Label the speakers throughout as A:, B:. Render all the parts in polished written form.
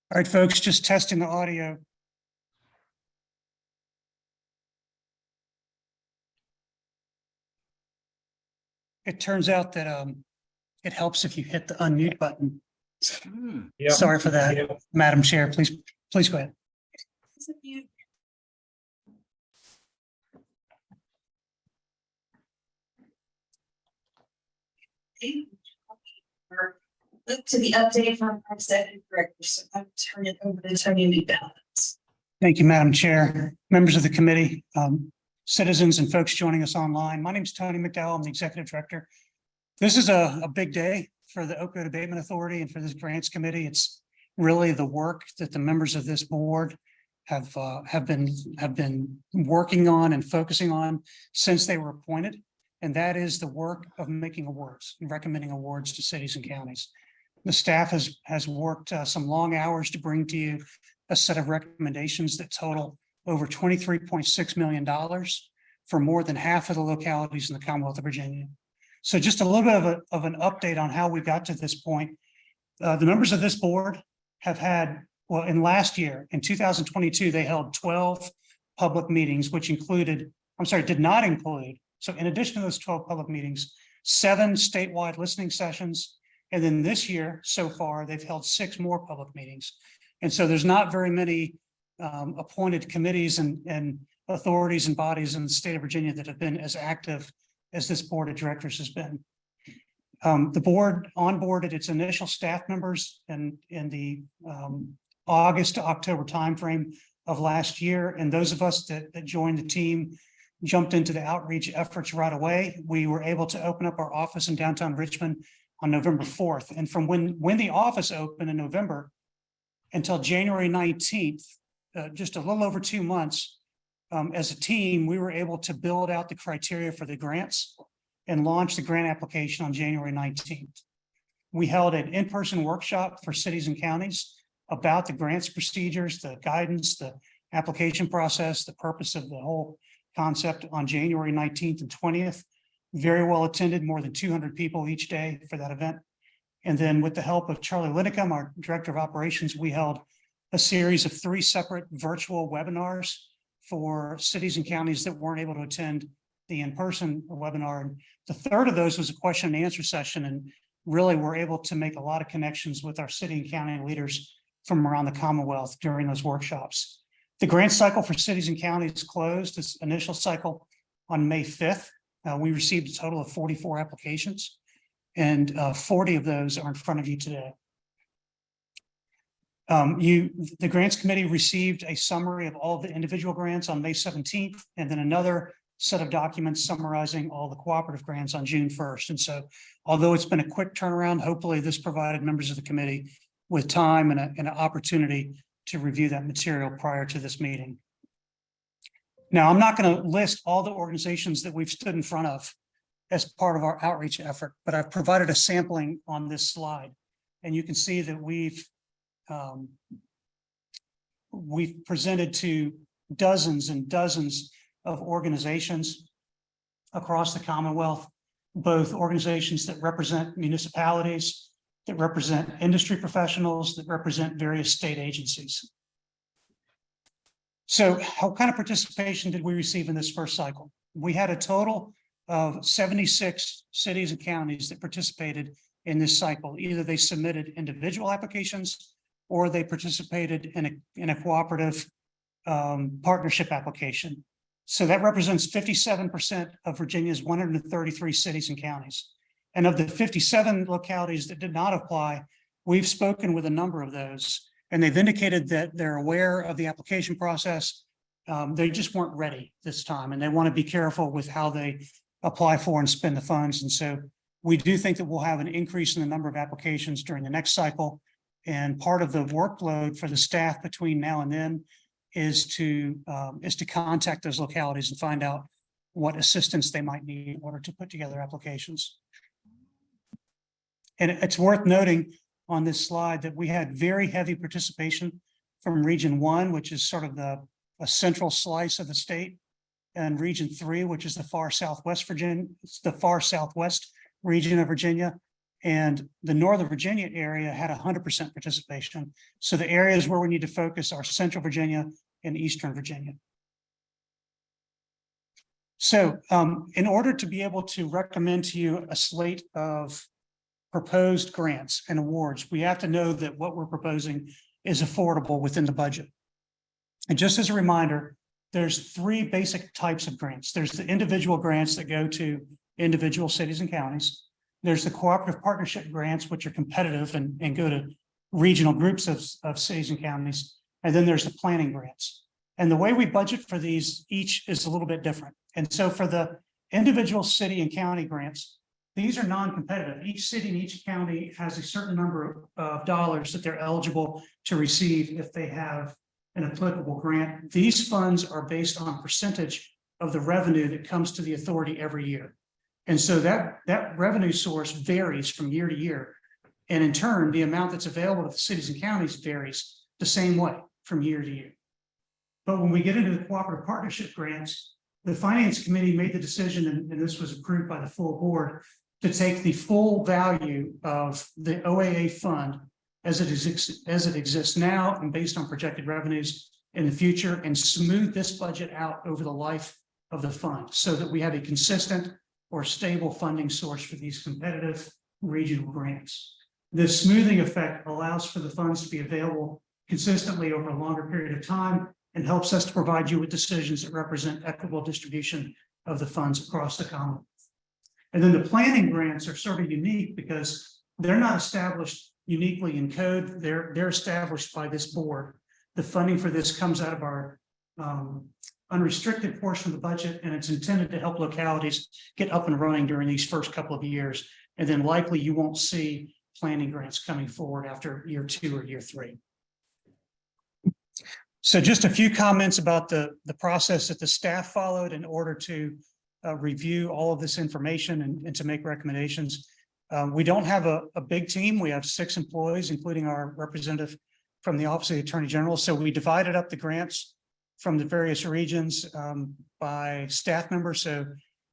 A: All right, folks, just testing the audio. It turns out that it helps if you hit the unmute button.
B: Yep.
A: Sorry for that,
B: Yep.
A: Madam Chair. Please go ahead.
C: Look to the update from our executive director, so I'll turn it over to Tony McDowell.
A: Thank you, Madam Chair, members of the committee, citizens and folks joining us online. My name is Tony McDowell. I'm the Executive Director. This is a big day for the Opioid Abatement Authority and for this grants committee. It's really the work that the members of this board have been working on and focusing on since they were appointed. And that is the work of making awards and recommending awards to cities and counties. The staff has worked some long hours to bring to you a set of recommendations that total over $23.6 million for more than half of the localities in the Commonwealth of Virginia. So just a little bit of an update on how we got to this point. The members of this board have had, well, in last year, in 2022, they held 12 public meetings, which did not include, so in addition to those 12 public meetings, 7 statewide listening sessions. And then this year, so far, they've held 6 more public meetings. And so there's not very many appointed committees and authorities and bodies in the state of Virginia that have been as active as this board of directors has been. The board onboarded its initial staff members in the August to October timeframe of last year. And those of us that joined the team jumped into the outreach efforts right away. We were able to open up our office in downtown Richmond on November 4th. And from when the office opened in November until January 19th, just a little over 2 months, as a team, we were able to build out the criteria for the grants and launch the grant application on January 19th. We held an in-person workshop for cities and counties about the grants procedures, the guidance, the application process, the purpose of the whole concept on January 19th and 20th. Very well attended, more than 200 people each day for that event. And then with the help of Charlie Linicum, our Director of Operations, we held a series of 3 separate virtual webinars for cities and counties that weren't able to attend the in-person webinar. And the third of those was a question and answer session. And really we're able to make a lot of connections with our city and county leaders from around the Commonwealth during those workshops. The grant cycle for cities and counties closed its initial cycle on May 5th. We received a total of 44 applications, and 40 of those are in front of you today. The grants committee received a summary of all of the individual grants on May 17th, and then another set of documents summarizing all the cooperative grants on June 1st. And so, although it's been a quick turnaround, hopefully this provided members of the committee with time and an opportunity to review that material prior to this meeting. Now, I'm not going to list all the organizations that we've stood in front of as part of our outreach effort, but I've provided a sampling on this slide. And you can see that we've presented to dozens and dozens of organizations across the Commonwealth, both organizations that represent municipalities, that represent industry professionals, that represent various state agencies. So what kind of participation did we receive in this first cycle? We had a total of 76 cities and counties that participated in this cycle. Either they submitted individual applications or they participated in a cooperative partnership application. So that represents 57% of Virginia's 133 cities and counties. And of the 57 localities that did not apply, we've spoken with a number of those, and they've indicated that they're aware of the application process. They just weren't ready this time, and they want to be careful with how they apply for and spend the funds. And so we do think that we'll have an increase in the number of applications during the next cycle. And part of the workload for the staff between now and then is to contact those localities and find out what assistance they might need in order to put together applications. And it's worth noting on this slide that we had very heavy participation from Region 1, which is sort of a central slice of the state, and Region 3, which is the far southwest region of Virginia. And the Northern Virginia area had 100% participation. So the areas where we need to focus are Central Virginia and Eastern Virginia. So in order to be able to recommend to you a slate of proposed grants and awards, we have to know that what we're proposing is affordable within the budget. And just as a reminder, there's three basic types of grants. There's the individual grants that go to individual cities and counties. There's the cooperative partnership grants, which are competitive and go to regional groups of cities and counties. And then there's the planning grants. And the way we budget for these, each is a little bit different. And so for the individual city and county grants, these are non-competitive. Each city and each county has a certain number of dollars that they're eligible to receive if they have an applicable grant. These funds are based on a percentage of the revenue that comes to the authority every year. And so that revenue source varies from year to year. And in turn, the amount that's available to the cities and counties varies the same way from year to year. But when we get into the cooperative partnership grants, the Finance Committee made the decision, and this was approved by the full board, to take the full value of the OAA fund as it exists now and based on projected revenues in the future, and smooth this budget out over the life of the fund so that we have a consistent or stable funding source for these competitive regional grants. This smoothing effect allows for the funds to be available consistently over a longer period of time and helps us to provide you with decisions that represent equitable distribution of the funds across the Commonwealth. And then the planning grants are sort of unique because they're not established uniquely in code. They're established by this board. The funding for this comes out of our unrestricted portion of the budget, and it's intended to help localities get up and running during these first couple of years. And then likely you won't see planning grants coming forward after year 2 or year 3. So just a few comments about the process that the staff followed in order to review all of this information and to make recommendations. We don't have a big team. We have 6 employees, including our representative from the Office of the Attorney General. So we divided up the grants from the various regions by staff members. So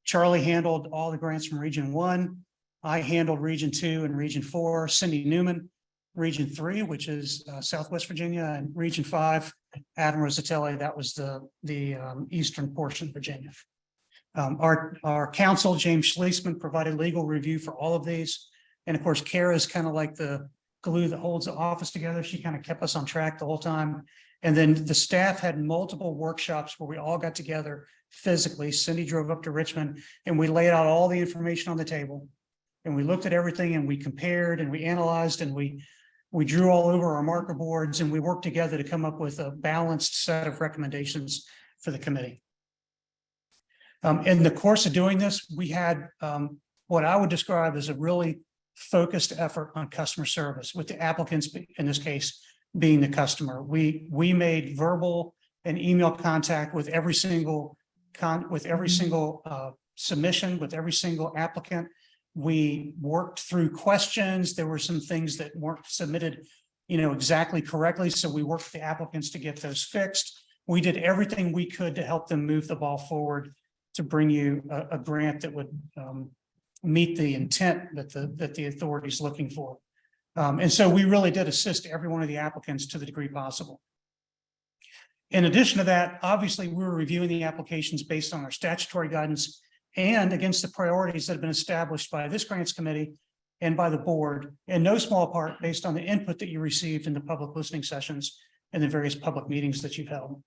A: Charlie handled all the grants from Region 1. I handled Region 2 and Region 4. Cindy Newman, Region 3, which is Southwest Virginia, and Region 5, Adam Rosatelli, that was the eastern portion of Virginia. Our counsel, James Schliessman, provided legal review for all of these. And of course, Kara is kind of like the glue that holds the office together. She kind of kept us on track the whole time. And then the staff had multiple workshops where we all got together physically. Cindy drove up to Richmond and we laid out all the information on the table. And we looked at everything and we compared and we analyzed and we drew all over our marker boards and we worked together to come up with a balanced set of recommendations for the committee. In the course of doing this, we had what I would describe as a really focused effort on customer service, with the applicants, in this case, being the customer. We made verbal and email contact with every single submission, with every single applicant. We worked through questions. There were some things that weren't submitted, exactly correctly. So we worked with the applicants to get those fixed. We did everything we could to help them move the ball forward to bring you a grant that meet the intent that the authority is looking for. And so we really did assist every one of the applicants to the degree possible. In addition to that, obviously, we were reviewing the applications based on our statutory guidance and against the priorities that have been established by this grants committee and by the board, in no small part based on the input that you received in the public listening sessions and the various public meetings that you've held.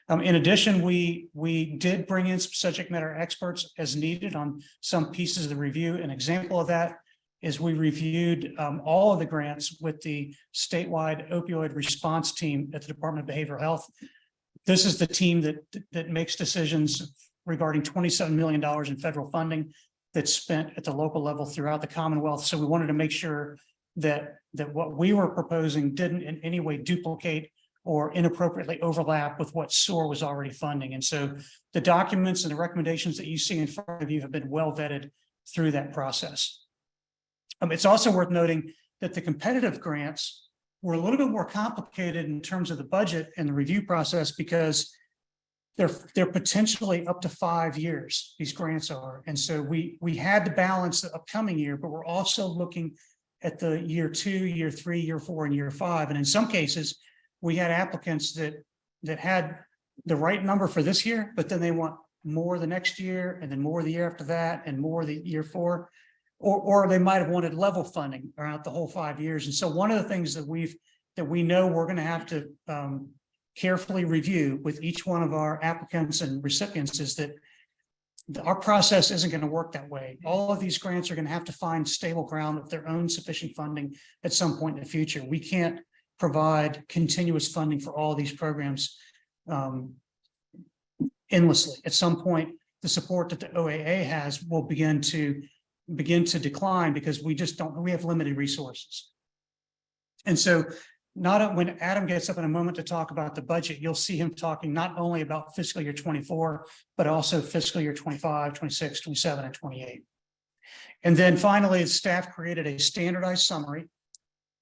A: In addition, we did bring in some subject matter experts as needed on some pieces of the review. An example of that is we reviewed all of the grants with the statewide opioid response team at the Department of Behavioral Health. This is the team that makes decisions regarding $27 million in federal funding that's spent at the local level throughout the Commonwealth. So we wanted to make sure that what we were proposing didn't in any way duplicate or inappropriately overlap with what SOAR was already funding. And so the documents and the recommendations that you see in front of you have been well vetted through that process. It's also worth noting that the competitive grants were a little bit more complicated in terms of the budget and the review process because they're potentially up to 5 years, these grants are. And so we had to balance the upcoming year, but we're also looking at the year 2, year 3, year 4, and year 5. And in some cases, we had applicants that had the right number for this year, but then they want more the next year, and then more the year after that, and more the year 4, or they might have wanted level funding around the whole 5 years. And so one of the things that we know we're going to have to carefully review with each one of our applicants and recipients is that our process isn't going to work that way. All of these grants are going to have to find stable ground with their own sufficient funding at some point in the future. We can't provide continuous funding for all of these programs endlessly. At some point, the support that the OAA has will begin to decline because we have limited resources. And so when Adam gets up in a moment to talk about the budget, you'll see him talking not only about fiscal year 24, but also fiscal year 25, 26, 27, and 28. And then finally, the staff created a standardized summary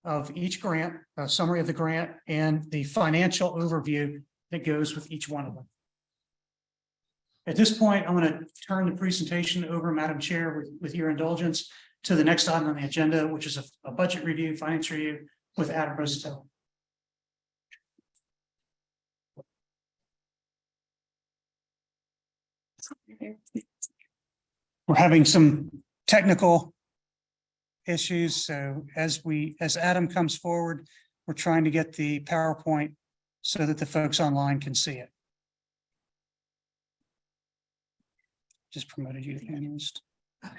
A: of each grant, a summary of the grant, and the financial overview that goes with each one of them. At this point, I'm going to turn the presentation over, Madam Chair, with your indulgence, to the next item on the agenda, which is a budget review, finance review with Adam Rosenthal. We're having some technical issues, so as Adam comes forward, we're trying to get the PowerPoint so that the folks online can see it. Just promoted you to panelist. Okay.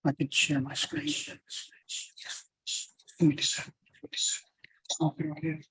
A: I can share my screen. Let me just. Oh, here it is.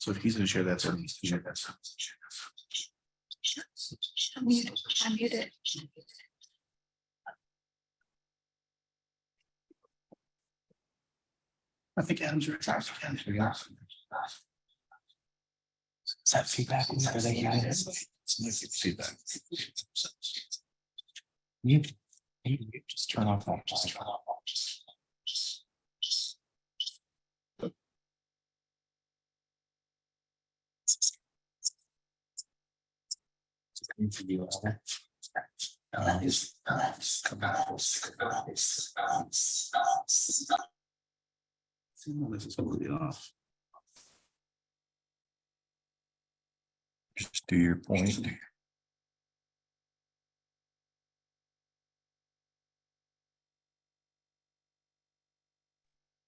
B: So if he's gonna share that, so he's to share that.
C: I'm muted.
A: I think Adam's right.
B: Is that feedback? Are they hearing this? It's feedback. You just turn off that. Just turn off. This is totally off. Just do your point.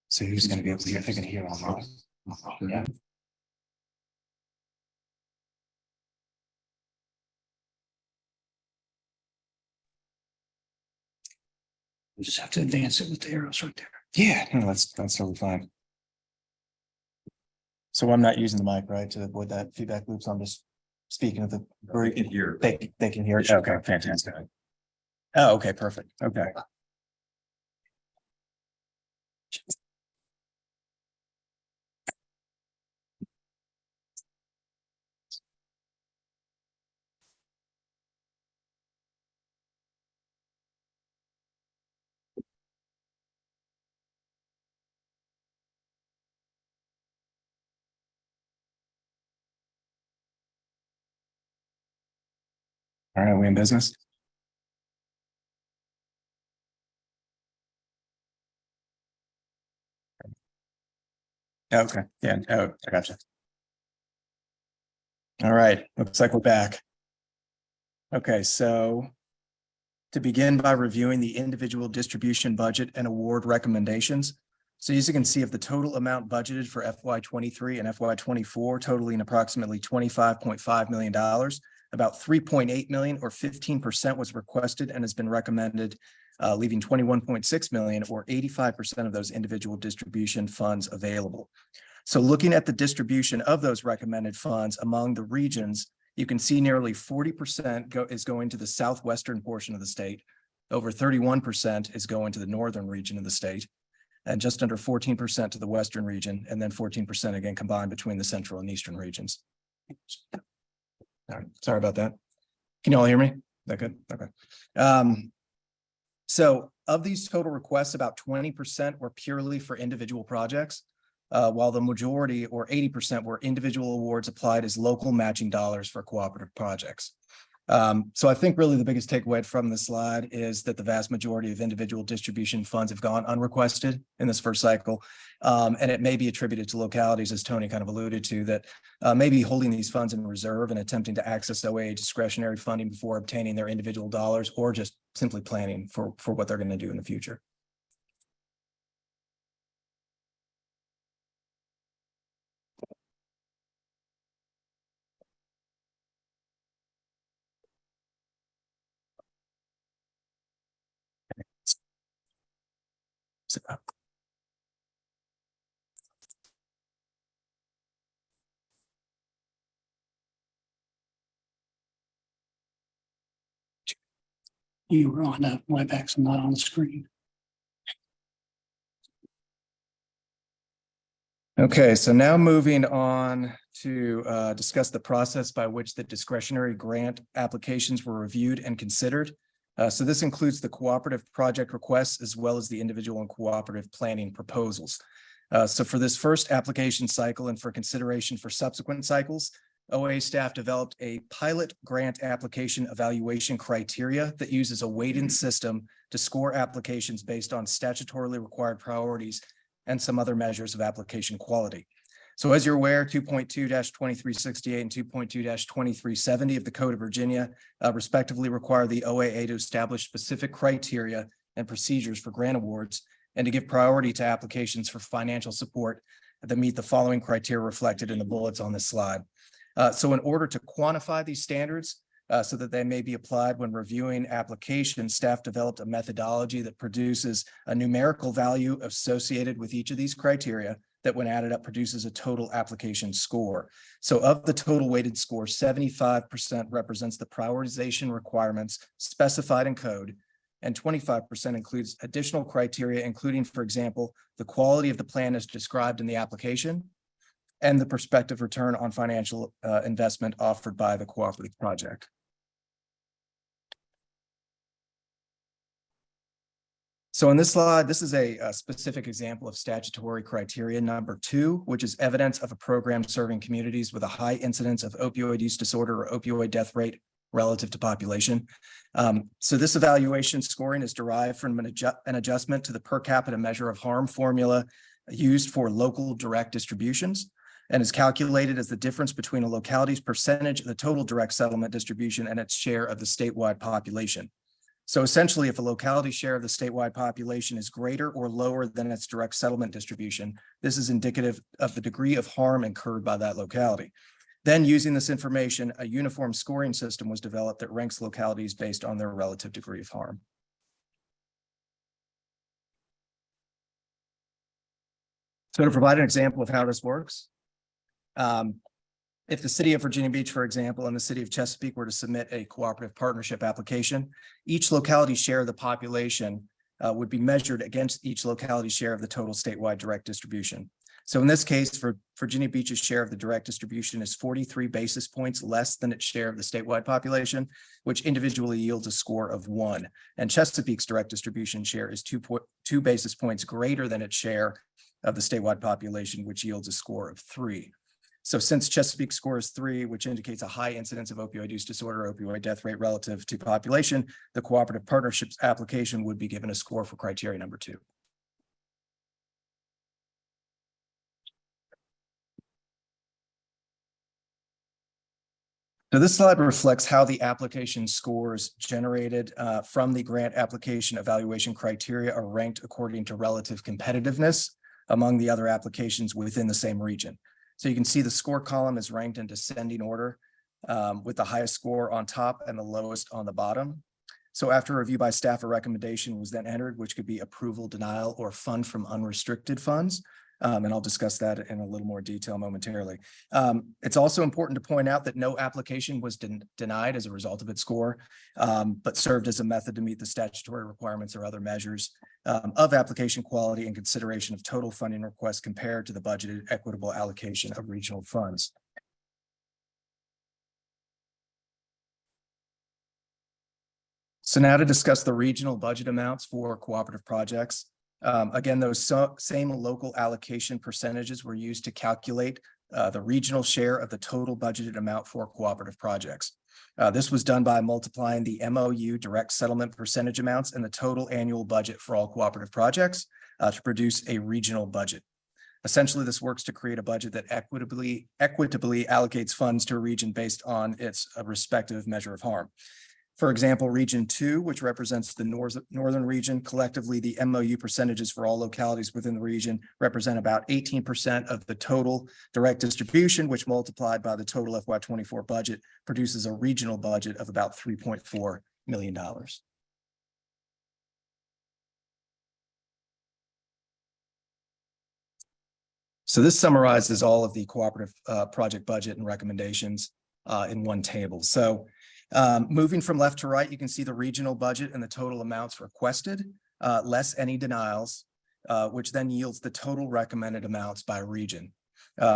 B: So who's gonna be able to hear? They're gonna hear online. Yeah.
A: We just have to advance it with the arrows right there.
B: Yeah, no, that's totally fine. So I'm not using the mic, right, to avoid that feedback loop, so I'm just speaking of the. They can hear. They can hear it, okay, fantastic. Oh, okay, perfect, okay. All right, we in business? Okay, yeah, oh, I gotcha. All right, looks like we're back. Okay, so to begin by reviewing the individual distribution budget and award recommendations. So as you can see, of the total amount budgeted for FY 23 and FY 24 totaling approximately $25.5 million, about 3.8 million or 15% was requested and has been recommended, leaving 21.6 million or 85% of those individual distribution funds available. So looking at the distribution of those recommended funds among the regions, you can see nearly 40% is going to the southwestern portion of the state. Over 31% is going to the northern region of the state, and just under 14% to the western region, and then 14% again combined between the central and eastern regions. All right, sorry about that. Can you all hear me? That good? Okay. So of these total requests, about 20% were purely for individual projects, while the majority or 80% were individual awards applied as local matching dollars for cooperative projects. So I think really the biggest takeaway from this slide is that the vast majority of individual distribution funds have gone unrequested in this first cycle. And it may be attributed to localities, as Tony kind of alluded to, that may be holding these funds in reserve and attempting to access OAA discretionary funding before obtaining their individual dollars, or just simply planning for what they're going to do in the future.
A: You were on WebEx, I'm not on the screen.
B: Okay, so now moving on to discuss the process by which the discretionary grant applications were reviewed and considered. So this includes the cooperative project requests as well as the individual and cooperative planning proposals. So for this first application cycle and for consideration for subsequent cycles, OAA staff developed a pilot grant application evaluation criteria that uses a weighted system to score applications based on statutorily required priorities and some other measures of application quality. So as you're aware, 2.2-2368 and 2.2-2370 of the Code of Virginia respectively require the OAA to establish specific criteria and procedures for grant awards and to give priority to applications for financial support that meet the following criteria reflected in the bullets on this slide. So in order to quantify these standards so that they may be applied when reviewing applications, staff developed a methodology that produces a numerical value associated with each of these criteria that when added up produces a total application score. So of the total weighted score, 75% represents the prioritization requirements specified in code, and 25% includes additional criteria, including, for example, the quality of the plan as described in the application and the prospective return on financial investment offered by the cooperative project. So in this slide, this is a specific example of statutory criteria number 2, which is evidence of a program serving communities with a high incidence of opioid use disorder or opioid death rate relative to population. So this evaluation scoring is derived from an adjustment to the per capita measure of harm formula used for local direct distributions. and is calculated as the difference between a locality's percentage of the total direct settlement distribution and its share of the statewide population. So essentially, if a locality's share of the statewide population is greater or lower than its direct settlement distribution, this is indicative of the degree of harm incurred by that locality. Then, using this information, a uniform scoring system was developed that ranks localities based on their relative degree of harm. So to provide an example of how this works, if the city of Virginia Beach, for example, and the city of Chesapeake were to submit a cooperative partnership application, each locality's share of the population would be measured against each locality's share of the total statewide direct distribution. So in this case, for Virginia Beach's share of the direct distribution is 43 basis points less than its share of the statewide population, which individually yields a score of 1. And Chesapeake's direct distribution share is 2 basis points greater than its share of the statewide population, which yields a score of 3. So since Chesapeake scores 3, which indicates a high incidence of opioid use disorder, opioid death rate relative to population, the cooperative partnerships application would be given a score for criteria number 2. So this slide reflects how the application scores generated from the grant application evaluation criteria are ranked according to relative competitiveness among the other applications within the same region. So you can see the score column is ranked in descending order with the highest score on top and the lowest on the bottom. So after review by staff, a recommendation was then entered, which could be approval, denial, or fund from unrestricted funds. And I'll discuss that in a little more detail momentarily. It's also important to point out that no application was denied as a result of its score, but served as a method to meet the statutory requirements or other measures of application quality and consideration of total funding requests compared to the budgeted equitable allocation of regional funds. So now to discuss the regional budget amounts for cooperative projects. Again, those same local allocation percentages were used to calculate the regional share of the total budgeted amount for cooperative projects. This was done by multiplying the MOU direct settlement percentage amounts and the total annual budget for all cooperative projects to produce a regional budget. Essentially, this works to create a budget that equitably allocates funds to a region based on its respective measure of harm. For example, Region 2, which represents the northern region, collectively the MOU percentages for all localities within the region represent about 18% of the total direct distribution, which multiplied by the total FY24 budget produces a regional budget of about $3.4 million. So this summarizes all of the cooperative project budget and recommendations in one table. So moving from left to right, you can see the regional budget and the total amounts requested, less any denials, which then yields the total recommended amounts by region.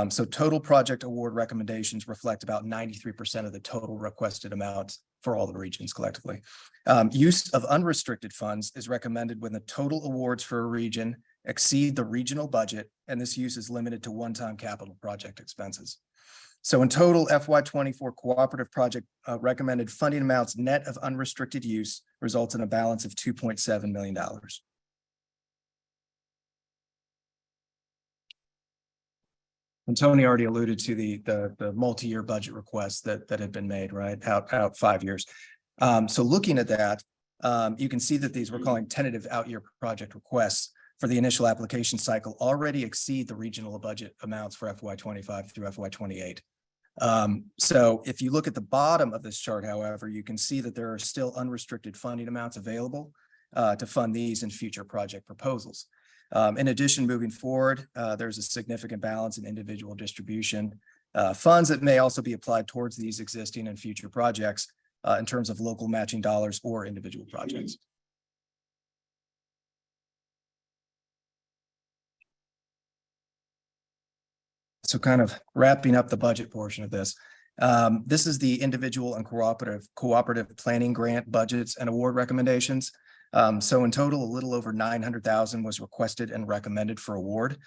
B: So total project award recommendations reflect about 93% of the total requested amounts for all the regions collectively. Use of unrestricted funds is recommended when the total awards for a region exceed the regional budget, and this use is limited to one-time capital project expenses. So in total, FY24 cooperative project recommended funding amounts net of unrestricted use results in a balance of $2.7 million. And Tony already alluded to the multi-year budget requests that had been made, right, out 5 years. So looking at that, you can see that these we're calling tentative out-year project requests for the initial application cycle already exceed the regional budget amounts for FY25 through FY28. So if you look at the bottom of this chart, however, you can see that there are still unrestricted funding amounts available to fund these and future project proposals. In addition, moving forward, there's a significant balance in individual distribution funds that may also be applied towards these existing and future projects in terms of local matching dollars or individual projects. So kind of wrapping up the budget portion of this. This is the individual and cooperative planning grant budgets and award recommendations. So in total, a little over $900,000 was requested and recommended for award.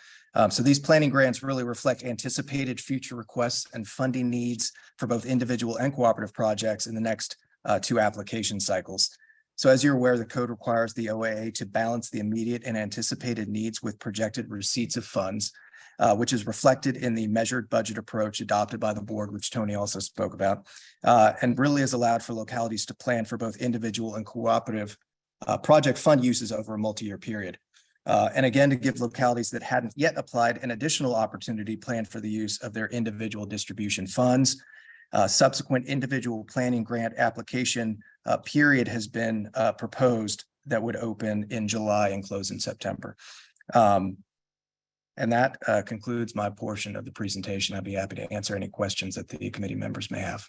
B: So these planning grants really reflect anticipated future requests and funding needs for both individual and cooperative projects in the next 2 application cycles. So as you're aware, the code requires the OAA to balance the immediate and anticipated needs with projected receipts of funds. which is reflected in the measured budget approach adopted by the board, which Tony also spoke about, and really has allowed for localities to plan for both individual and cooperative project fund uses over a multi-year period. And again, to give localities that hadn't yet applied an additional opportunity plan for the use of their individual distribution funds. Subsequent individual planning grant application period has been proposed that would open in July and close in September. And that concludes my portion of the presentation. I'd be happy to answer any questions that the committee members may have.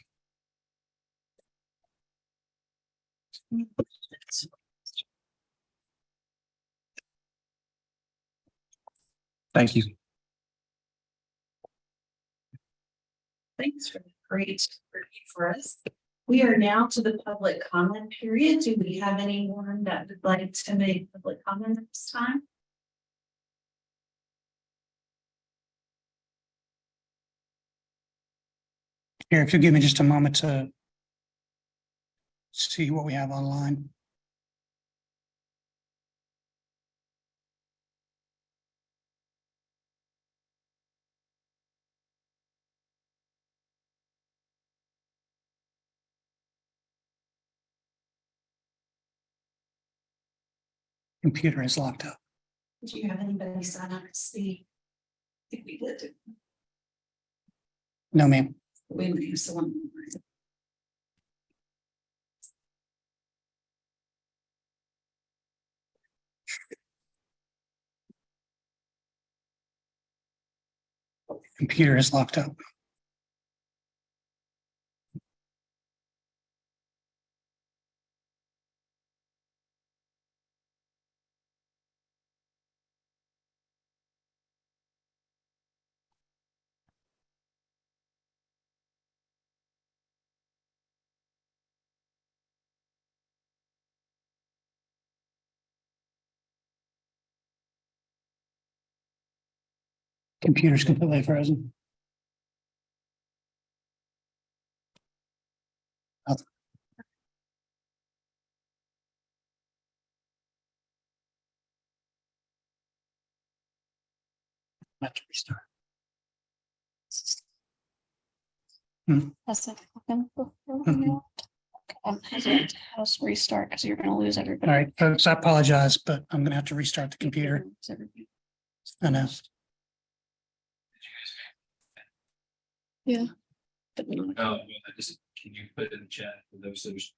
B: Thank you.
C: Thanks for the great review for us. We are now to the public comment period. Do we have anyone that would like to make public comment at this time?
A: Here, if you give me just a moment to see what we have online. Computer is locked up.
C: Did you have anybody sign up to speak? I think we did.
A: No, ma'am.
C: We may have someone.
A: Computer is locked up. Computer's completely frozen. Have to restart.
D: Has it happened before?
A: Mhm.
D: Okay, let's restart because you're gonna lose everybody.
A: All right, folks, I apologize, but I'm gonna have to restart the computer.
D: Lose everybody.
A: I know.
D: Yeah. But not-
E: Oh, I just, can you put it in the chat for those who's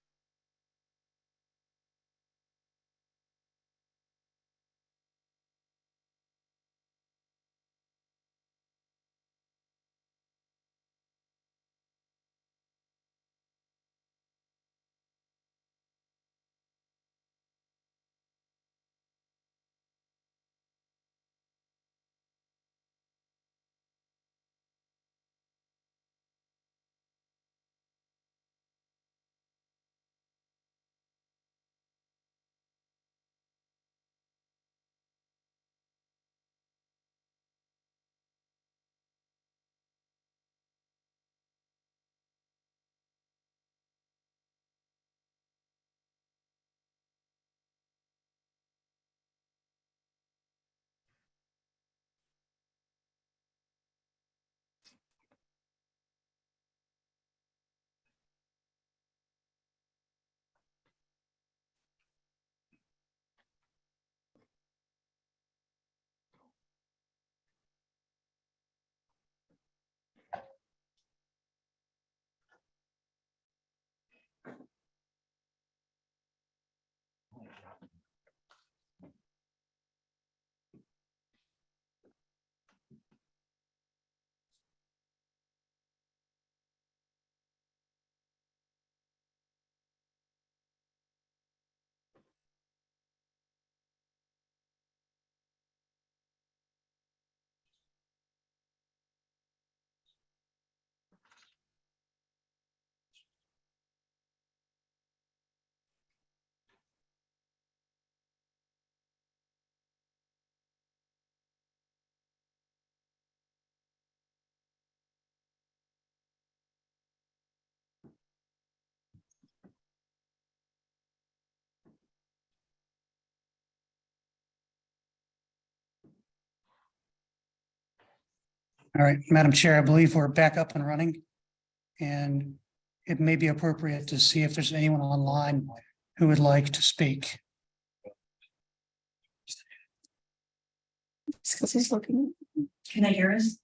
A: All right, Madam Chair, I believe we're back up and running. And it may be appropriate to see if there's anyone online who would like to speak.
D: Because he's looking.
C: Can I hear us?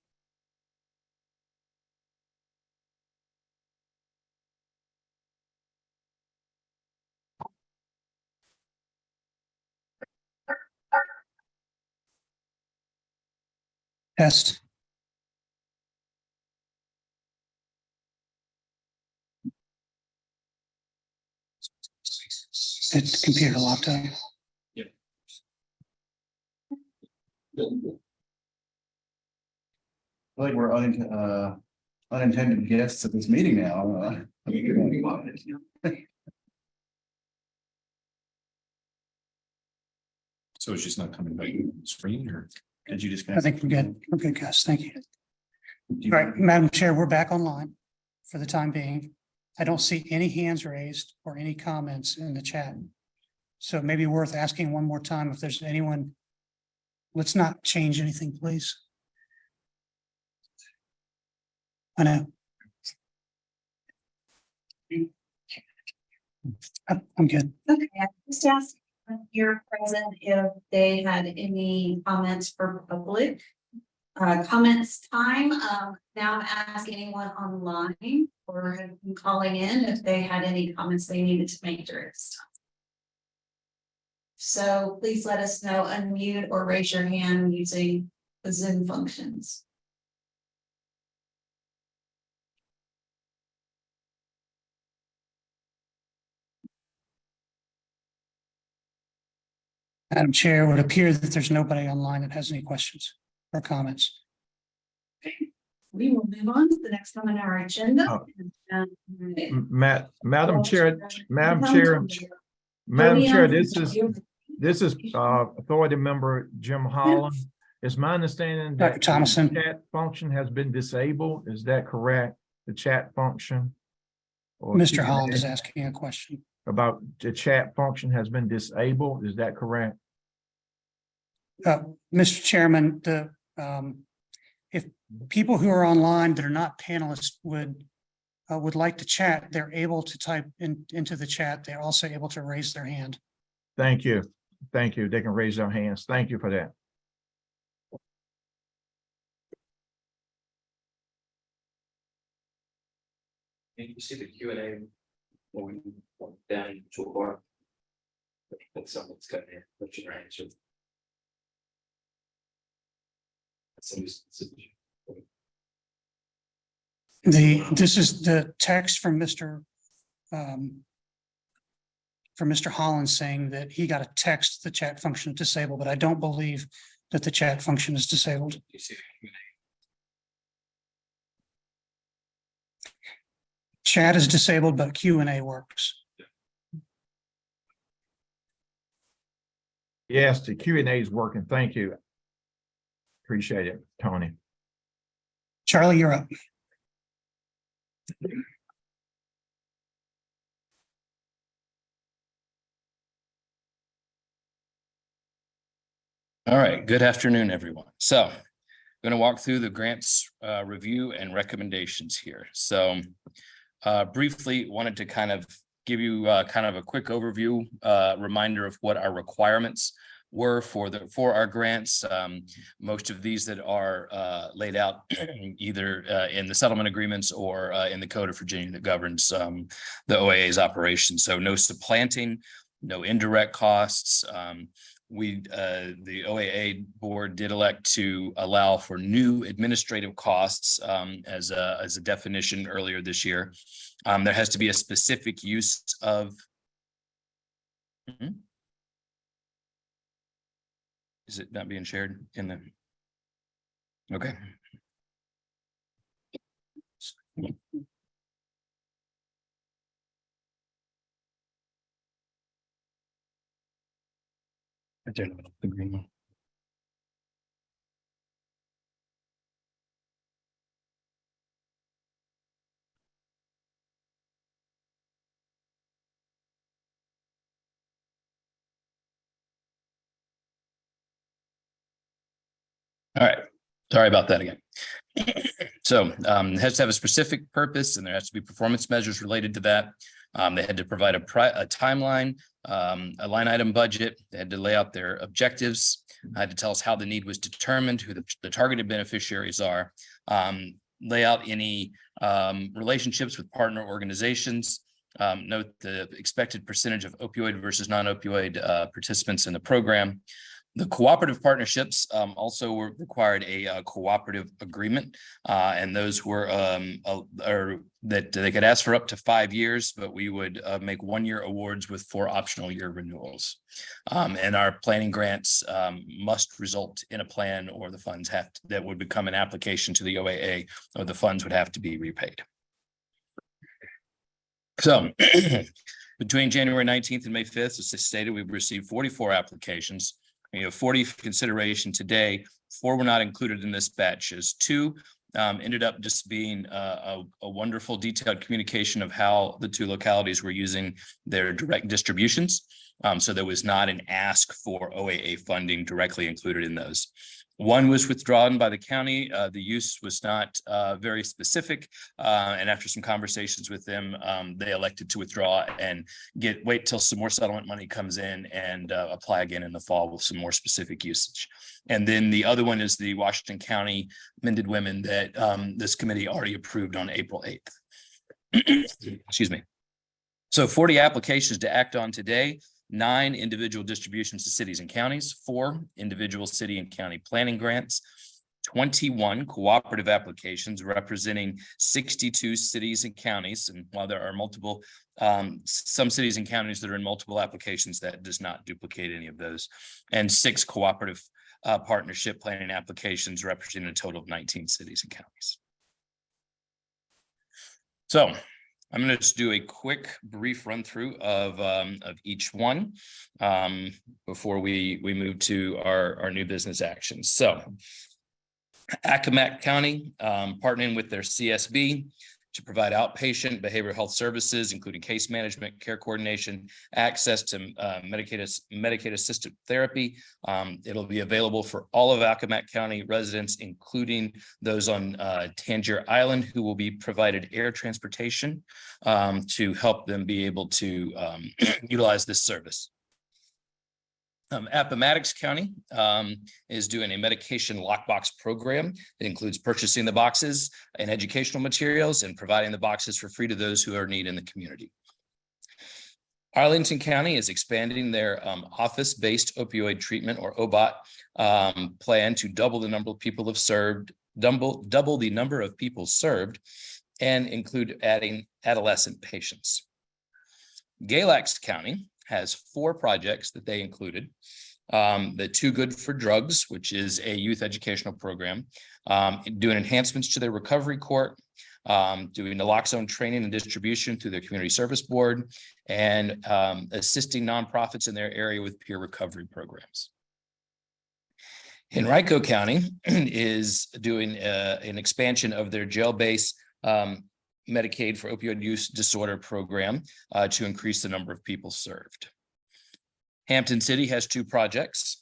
A: Test. It's computer locked up.
F: I feel like we're unintended guests at this meeting now.
E: So it's just not coming back on the screen, or
F: Did you just?
A: I think we're good. We're good, guys. Thank you. All right, Madam Chair, we're back online for the time being. I don't see any hands raised or any comments in the chat. So it may be worth asking one more time if there's anyone. Let's not change anything, please. I know. I'm good.
C: Okay, I just asked here present if they had any comments for public. Comments time, now I'm asking anyone online or have been calling in if they had any comments they needed to make during this time. So please let us know, unmute or raise your hand using the Zoom functions.
A: Madam Chair, it would appear that there's nobody online that has any questions or comments.
C: We will move on to the next one on our agenda.
G: Oh.
C: And,
G: Madam Chair, this is Authority Member Jim Holland. It's my understanding
A: Dr.
G: that
A: Thomason.
G: the chat function has been disabled. Is that correct? The chat function? Or
A: Mr. Holland is asking a question.
G: about the chat function has been disabled. Is that correct?
A: Mr. Chairman, if people who are online that are not panelists would like to chat, they're able to type into the chat. They're also able to raise their hand.
G: Thank you. Thank you. They can raise their hands. Thank you for that.
E: can you see the Q and A when we went down to a bar? That's someone's cutting in, put your answer.
A: This is the text from Mr. Holland saying that he got a text, the chat function is disabled, but I don't believe that the chat function is disabled.
E: You see the Q&A.
A: Chat is disabled, but Q&A works.
G: Yes, the Q&A is working. Thank you. Appreciate it, Tony.
A: Charlie, you're up.
H: All right, good afternoon, everyone. So I'm going to walk through the grants review and recommendations here. So briefly wanted to kind of give you kind of a quick overview, reminder of what our requirements were for our grants. Most of these that are laid out either in the settlement agreements or in the Code of Virginia that governs the OAA's operation. So no supplanting, no indirect costs. The OAA board did elect to allow for new administrative costs as a definition earlier this year. There has to be a specific use of. Is it not being shared in the? Okay. Right there in the middle, the green one. All right, sorry about that again. So it has to have a specific purpose and there has to be performance measures related to that. They had to provide a timeline, a line item budget. They had to lay out their objectives, had to tell us how the need was determined, who the targeted beneficiaries are, lay out any relationships with partner organizations, note the expected percentage of opioid versus non-opioid participants in the program. The cooperative partnerships also required a cooperative agreement, and those were that they could ask for up to 5 years, but we would make 1-year awards with 4 optional year renewals. And our planning grants must result in a plan, or the funds that would become an application to the OAA, or the funds would have to be repaid. So between January 19th and May 5th, as stated, we've received 44 applications. 40 for consideration today. 4 were not included in this batch, as 2 ended up just being a wonderful detailed communication of how the 2 localities were using their direct distributions. So there was not an ask for OAA funding directly included in those. 1 was withdrawn by the county. The use was not very specific. And after some conversations with them, they elected to withdraw and wait till some more settlement money comes in and apply again in the fall with some more specific usage. And then the other one is the Washington County Mended Women that this committee already approved on April 8th. Excuse me. So 40 applications to act on today. 9 individual distributions to cities and counties, 4 individual city and county planning grants, 21 cooperative applications representing 62 cities and counties. And while there are multiple, some cities and counties that are in multiple applications, that does not duplicate any of those, and 6 cooperative partnership planning applications representing a total of 19 cities and counties. So I'm going to just do a quick, brief run through of each one before we move to our new business actions. So, Accomack County partnering with their CSB to provide outpatient behavioral health services, including case management, care coordination, access to Medicaid-assisted therapy. It'll be available for all of Accomack County residents, including those on Tangier Island, who will be provided air transportation to help them be able to utilize this service. Appomattox County is doing a medication lockbox program that includes purchasing the boxes and educational materials and providing the boxes for free to those who are in need in the community. Arlington County is expanding their office-based opioid treatment, or OBOT, plan to double the number of people served, double the number of people served, and include adding adolescent patients. Galax County has 4 projects that they included. The Too Good for Drugs, which is a youth educational program, doing enhancements to their recovery court, doing naloxone training and distribution through their community service board, and assisting nonprofits in their area with peer recovery programs. Henrico County is doing an expansion of their jail-based Medicaid for opioid use disorder program to increase the number of people served. Hampton City has 2 projects,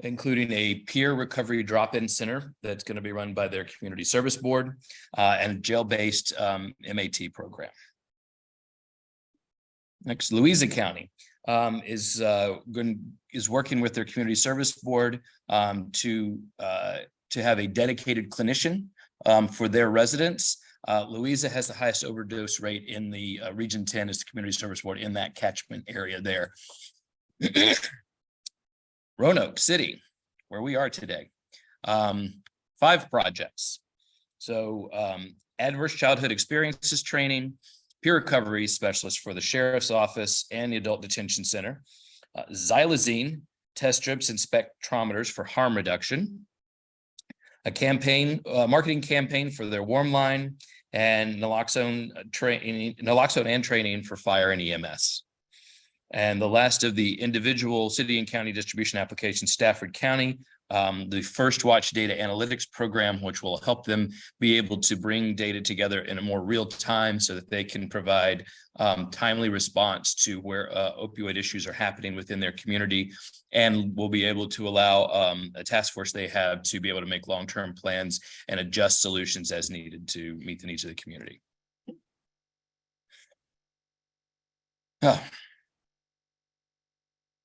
H: including a peer recovery drop-in center that's going to be run by their community service board and jail-based MAT program. Next, Louisa County is working with their community service board to have a dedicated clinician for their residents. Louisa has the highest overdose rate in the Region 10 as the community service board in that catchment area there. Roanoke City, where we are today, 5 projects. So adverse childhood experiences training, peer recovery specialist for the sheriff's office and the adult detention center, xylazine test strips and spectrometers for harm reduction, a campaign, marketing campaign for their warm line, and naloxone and training for fire and EMS. And the last of the individual city and county distribution applications, Stafford County, the First Watch Data Analytics Program, which will help them be able to bring data together in a more real time so that they can provide timely response to where opioid issues are happening within their community, and will be able to allow a task force they have to be able to make long-term plans and adjust solutions as needed to meet the needs of the community.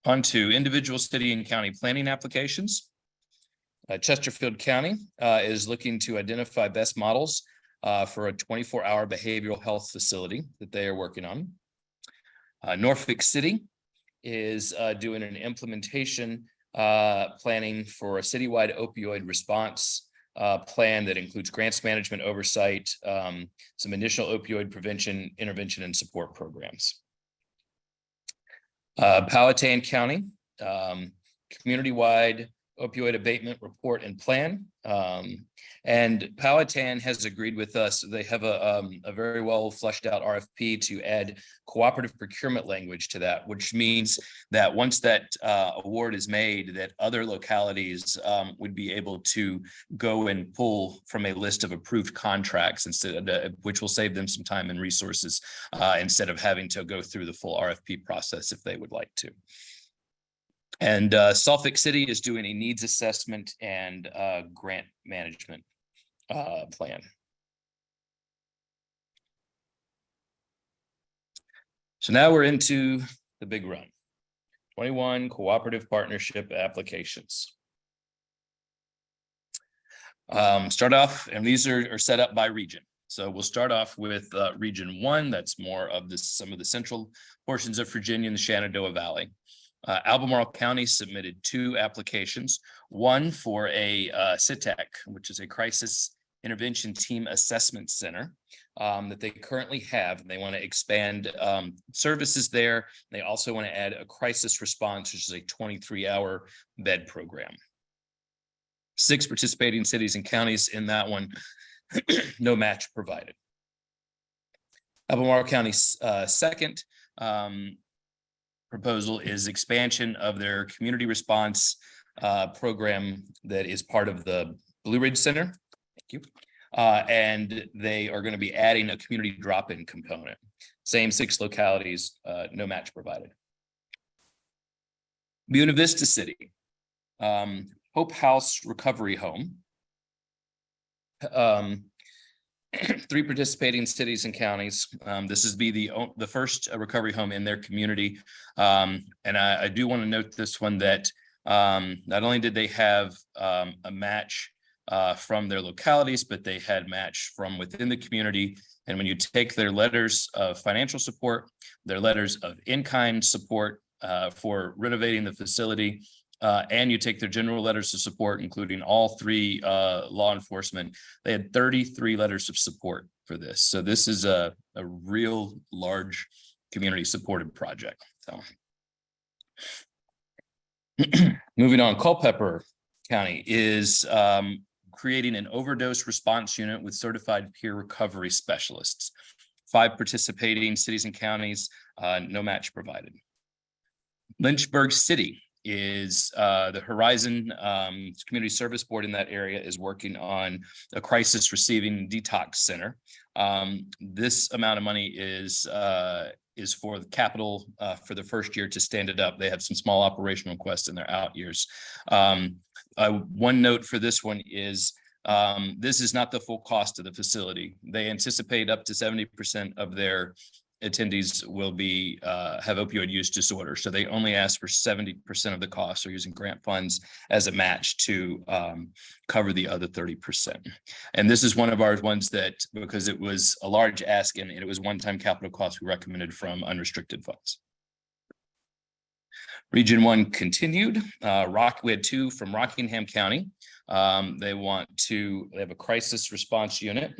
H: On to individual city and county planning applications. Chesterfield County is looking to identify best models for a 24-hour behavioral health facility that they are working on. Norfolk City is doing an implementation planning for a citywide opioid response plan that includes grants management oversight, some initial opioid prevention, intervention, and support programs. Powhatan County, community-wide opioid abatement report and plan. And Powhatan has agreed with us. They have a very well fleshed out RFP to add cooperative procurement language to that, which means that once that award is made, that other localities would be able to go and pull from a list of approved contracts instead of, which will save them some time and resources instead of having to go through the full RFP process if they would like to. And Suffolk City is doing a needs assessment and grant management plan. So now we're into the big run. 21 cooperative partnership applications. Start off, and these are set up by region. So we'll start off with Region 1. That's more of some of the central portions of Virginia and the Shenandoah Valley. Albemarle County submitted 2 applications, one for a CITAC, which is a Crisis Intervention Team Assessment Center that they currently have. And they want to expand services there. They also want to add a crisis response, which is a 23-hour bed program. 6 participating cities and counties in that one, no match provided. Albemarle County's second proposal is expansion of their community response program that is part of the Blue Ridge Center. Thank you. And they are going to be adding a community drop-in component. Same 6 localities, no match provided. Buena Vista City, Hope House Recovery Home. 3 participating cities and counties. This is the first recovery home in their community. And I do want to note this one that not only did they have a match from their localities, but they had match from within the community. And when you take their letters of financial support, their letters of in-kind support for renovating the facility, and you take their general letters of support, including all 3 law enforcement, they had 33 letters of support for this. So this is a real large community supported project. So moving on, Culpeper County is creating an overdose response unit with certified peer recovery specialists. 5 participating cities and counties, no match provided. Lynchburg City is the Horizon Community Service Board in that area is working on a crisis receiving detox center. This amount of money is for the capital for the first year to stand it up. They have some small operational requests in their out years. One note for this one is this is not the full cost of the facility. They anticipate up to 70% of their attendees will be have opioid use disorder. So they only ask for 70% of the cost. They're using grant funds as a match to cover the other 30%. And this is one of our ones that, because it was a large ask and it was one-time capital cost, we recommended from unrestricted funds. Region 1 continued. We had 2 from Rockingham County. They have a crisis response unit.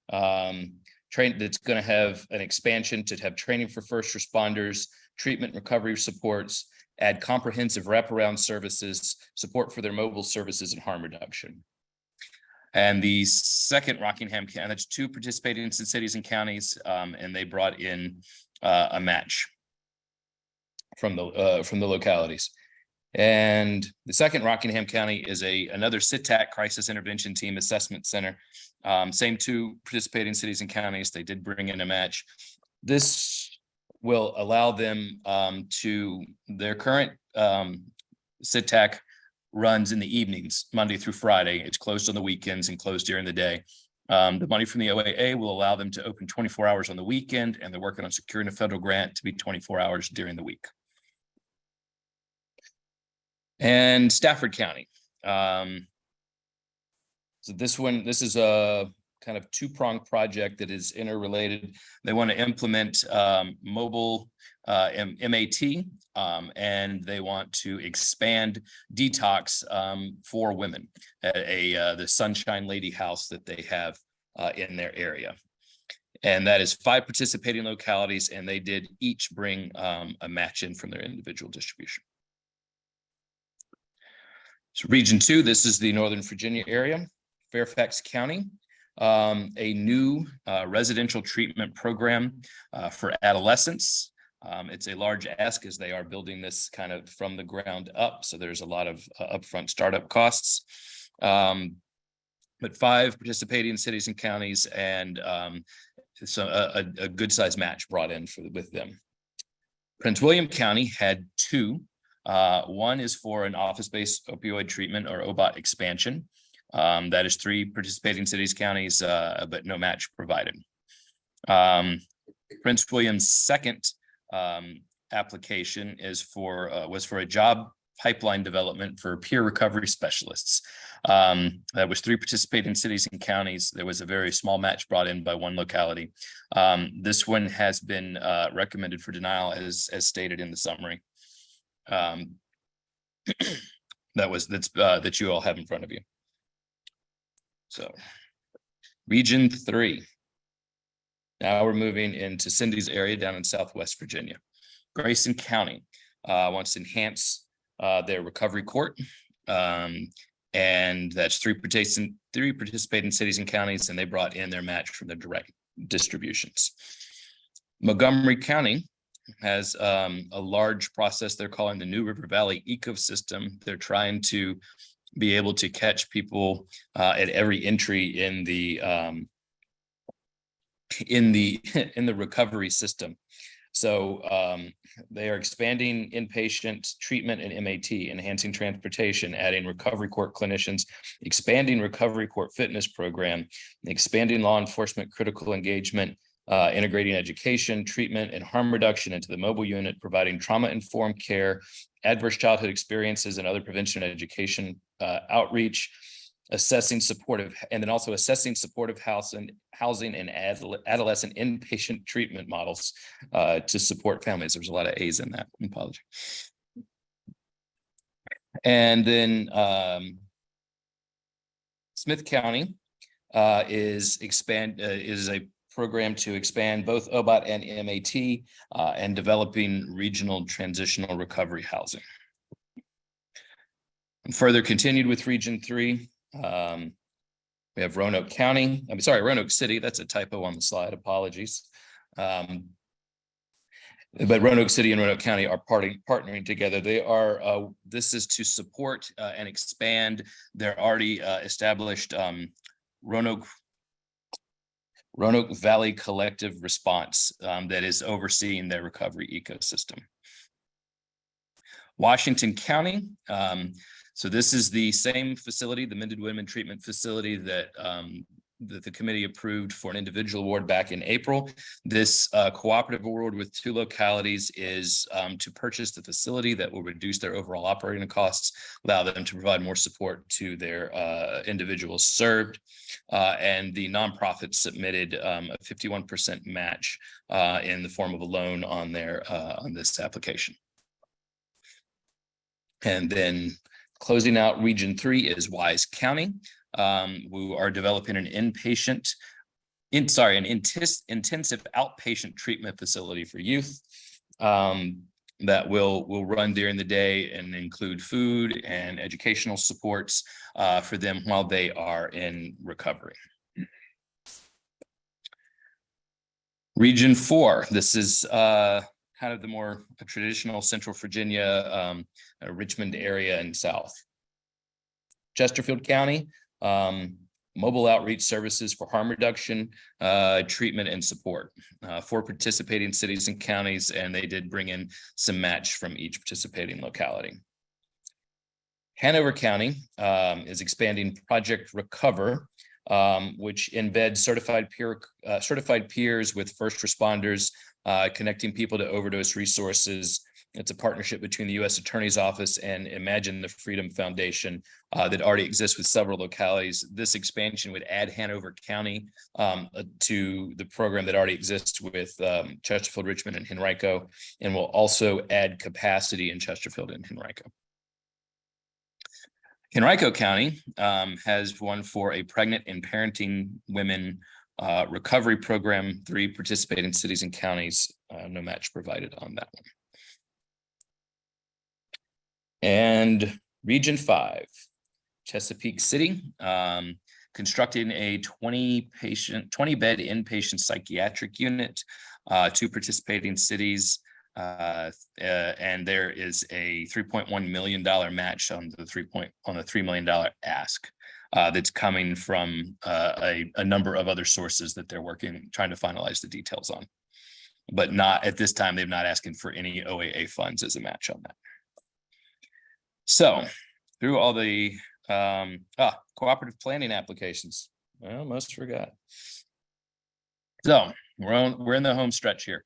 H: That's going to have an expansion to have training for first responders, treatment recovery supports, add comprehensive wraparound services, support for their mobile services, and harm reduction. And the second Rockingham County, that's 2 participating cities and counties, and they brought in a match from the localities. And the second, Rockingham County, is another CITAC Crisis Intervention Team Assessment Center. Same two participating cities and counties. They did bring in a match. This will allow them to, their current CITAC runs in the evenings, Monday through Friday. It's closed on the weekends and closed during the day. The money from the OAA will allow them to open 24 hours on the weekend, and they're working on securing a federal grant to be 24 hours during the week. And Stafford County. So this is a kind of two-pronged project that is interrelated. They want to implement mobile MAT, and they want to expand detox for women at the Sunshine Lady House that they have in their area. And that is 5 participating localities, and they did each bring a match in from their individual distribution. So Region 2, this is the Northern Virginia area, Fairfax County, a new residential treatment program for adolescents. It's a large ask as they are building this kind of from the ground up. So there's a lot of upfront startup costs. But 5 participating cities and counties, and so a good size match brought in with them. Prince William County had 2. One is for an office-based opioid treatment, or OBOT expansion. That is 3 participating cities, counties, but no match provided. Prince William's second application was for a job pipeline development for peer recovery specialists. That was 3 participating cities and counties. There was a very small match brought in by 1 locality. This one has been recommended for denial as stated in the summary. That you all have in front of you. So Region 3. Now we're moving into Cindy's area down in Southwest Virginia. Grayson County wants to enhance their recovery court. And that's 3 participating cities and counties, and they brought in their match from their direct distributions. Montgomery County has a large process they're calling the New River Valley ecosystem. They're trying to be able to catch people at every entry in the recovery system. So they are expanding inpatient treatment and MAT, enhancing transportation, adding recovery court clinicians, expanding recovery court fitness program, expanding law enforcement critical engagement, integrating education, treatment, and harm reduction into the mobile unit, providing trauma-informed care, adverse childhood experiences, and other prevention and education outreach, assessing supportive housing and adolescent inpatient treatment models to support families. There's a lot of A's in that. Apology. And then Smith County is a program to expand both OBOT and MAT and developing regional transitional recovery housing. And further continued with Region 3. We have Roanoke City. That's a typo on the slide. Apologies. But Roanoke City and Roanoke County are partnering together. They are. This is to support and expand their already established Roanoke Valley Collective Response that is overseeing their recovery ecosystem. Washington County. So this is the same facility, the Mended Women Treatment Facility that the committee approved for an individual award back in April. This cooperative award with 2 localities is to purchase the facility that will reduce their overall operating costs, allow them to provide more support to their individuals served. And the nonprofit submitted a 51% match in the form of a loan on this application. And then closing out Region 3 is Wise County. We are developing an intensive outpatient treatment facility for youth that will run during the day and include food and educational supports for them while they are in recovery. Region 4, this is kind of the more traditional Central Virginia, Richmond area and south. Chesterfield County, mobile outreach services for harm reduction, treatment and support for participating cities and counties, and they did bring in some match from each participating locality. Hanover County is expanding Project Recover, which embeds certified peers with first responders, connecting people to overdose resources. It's a partnership between the U.S. Attorney's Office and Imagine the Freedom Foundation that already exists with several localities. This expansion would add Hanover County to the program that already exists with Chesterfield, Richmond, and Henrico, and will also add capacity in Chesterfield and Henrico. Henrico County has one for a pregnant and parenting women recovery program, 3 participating cities and counties, no match provided on that one. And Region 5, Chesapeake City, constructing a 20-bed inpatient psychiatric unit, 2 participating cities. And there is a $3.1 million match on the $3 million ask that's coming from a number of other sources that they're trying to finalize the details on. But not at this time, they've not asking for any OAA funds as a match on that. So through all the cooperative planning applications, I almost forgot. So we're in the home stretch here.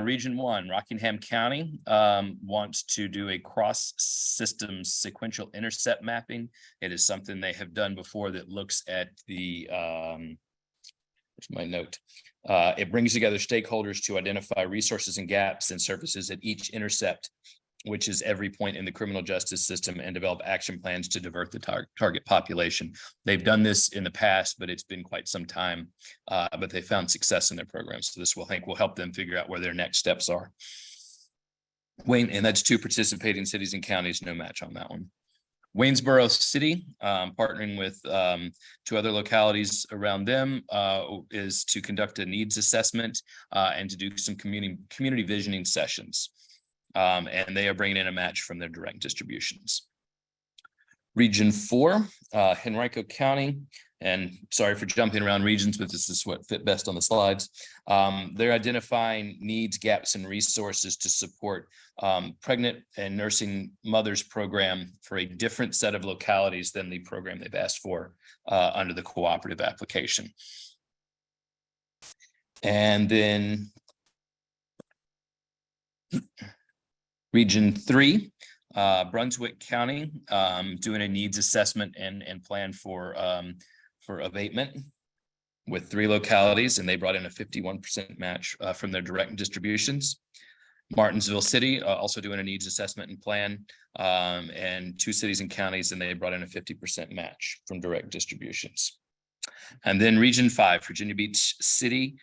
H: Region 1, Rockingham County wants to do a cross-system sequential intercept mapping. It is something they have done before that looks at the, where's my note? It brings together stakeholders to identify resources and gaps and services at each intercept, which is every point in the criminal justice system, and develop action plans to divert the target population. They've done this in the past, but it's been quite some time, but they found success in their program. So this will help them figure out where their next steps are. Wayne, and that's 2 participating cities and counties, no match on that one. Waynesboro City, partnering with 2 other localities around them, is to conduct a needs assessment and to do some community visioning sessions. And they are bringing in a match from their direct distributions. Region 4, Henrico County, and sorry for jumping around regions, but this is what fit best on the slides. They're identifying needs, gaps, and resources to support pregnant and nursing mothers program for a different set of localities than the program they've asked for under the cooperative application. And then Region 3, Brunswick County, doing a needs assessment and plan for abatement with 3 localities, and they brought in a 51% match from their direct distributions. Martinsville City, also doing a needs assessment and plan, and 2 cities and counties, and they brought in a 50% match from direct distributions. And then Region 5, Virginia Beach City,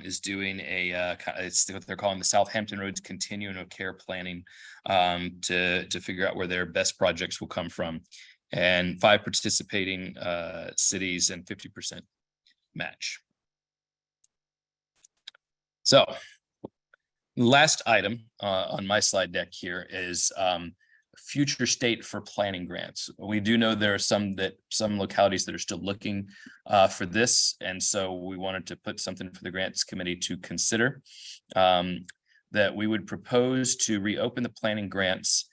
H: is doing it's what they're calling the Southampton Roads Continuum of Care Planning, to figure out where their best projects will come from, and 5 participating cities and 50% match. So last item on my slide deck here is future state for planning grants. We do know there are some localities that are still looking for this, and so we wanted to put something for the grants committee to consider, that we would propose to reopen the planning grants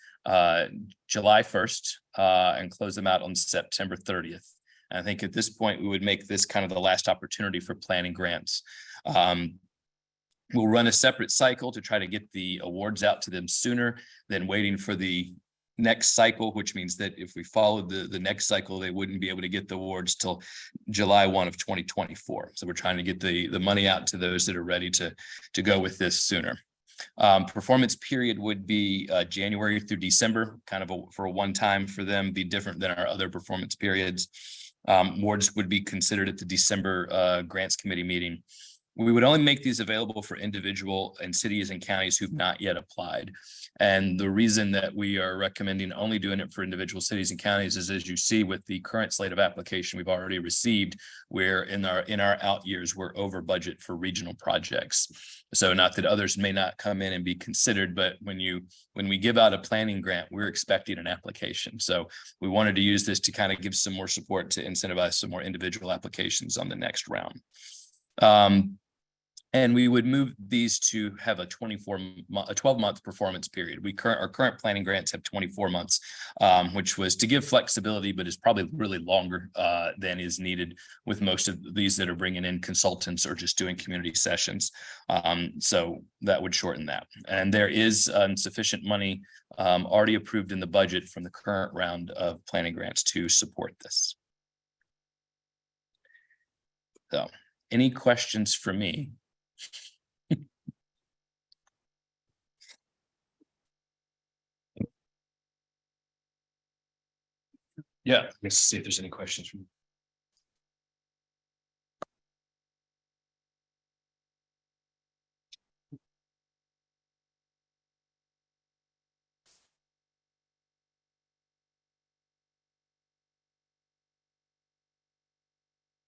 H: July 1st and close them out on September 30th. And I think at this point we would make this kind of the last opportunity for planning grants. We'll run a separate cycle to try to get the awards out to them sooner than waiting for the next cycle, which means that if we followed the next cycle, they wouldn't be able to get the awards till July 1 of 2024. So we're trying to get the money out to those that are ready to go with this sooner. Performance period would be January through December, kind of for a one-time for them, be different than our other performance periods. Awards would be considered at the December grants committee meeting, We would only make these available for individual and cities and counties who've not yet applied. And the reason that we are recommending only doing it for individual cities and counties is, as you see with the current slate of application we've already received, where in our out years, we're over budget for regional projects. So not that others may not come in and be considered, but when we give out a planning grant, we're expecting an application. So we wanted to use this to kind of give some more support to incentivize some more individual applications on the next round. And we would move these to have a 12-month performance period. Our current planning grants have 24 months, which was to give flexibility, but is probably really longer than is needed with most of these that are bringing in consultants or just doing community sessions. So that would shorten that. And there is sufficient money already approved in the budget from the current round of planning grants to support this. So, any questions for me? Yeah, let's see if there's any questions from.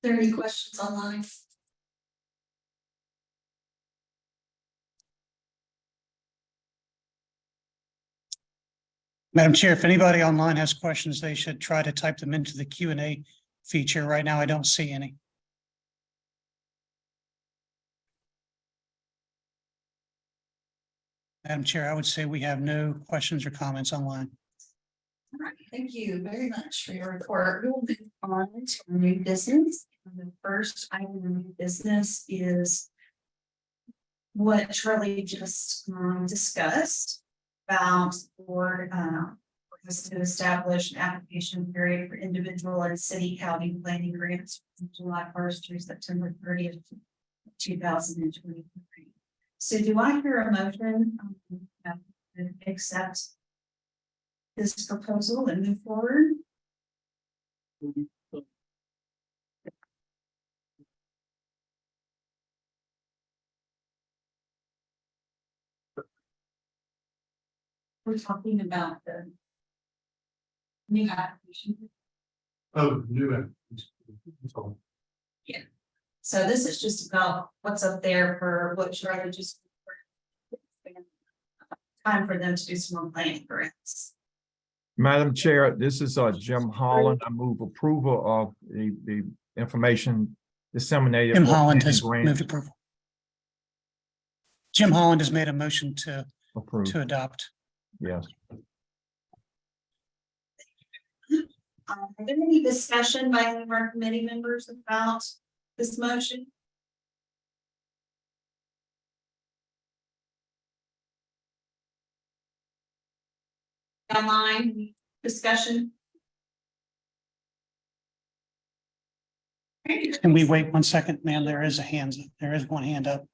C: Are there any questions online?
A: Madam Chair, if anybody online has questions, they should try to type them into the Q&A feature. Right now, I don't see any. Madam Chair, I would say we have no questions or comments online.
C: All right, thank you very much for your report. We will move on to our new business. And the first item of new business is what Charlie just discussed about the board was to establish an application period for individual and city county planning grants from July 1st through September 30th, 2023. So do I hear a motion to accept this proposal and move forward? We're talking about the new application.
F: Oh, new.
C: So this is just about what's up there for what Charlie just. Time for them to do some more planning grants.
G: Madam Chair, this is Jim Holland. I move approval of the information disseminated.
A: Jim
G: for
A: Holland
G: planning
A: has
G: grant.
A: moved approval. Jim Holland has made a motion to
G: Approved,
A: adopt.
G: yes.
C: Are there any discussion by any of our committee members about this motion? Online discussion?
A: Can we wait 1 second, ma'am? There is one hand up.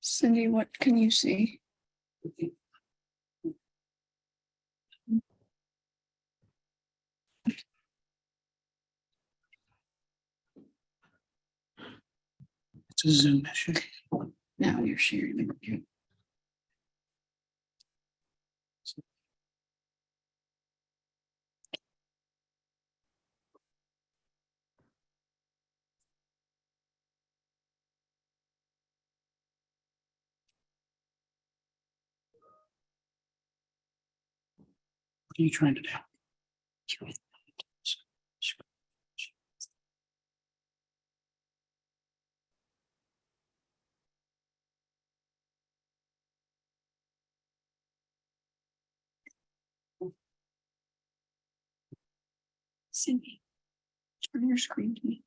D: Cindy, what can you see?
A: It's a Zoom issue.
D: Now you're sharing. it.
A: What are you trying to do?
D: Cindy, turn your screen to me.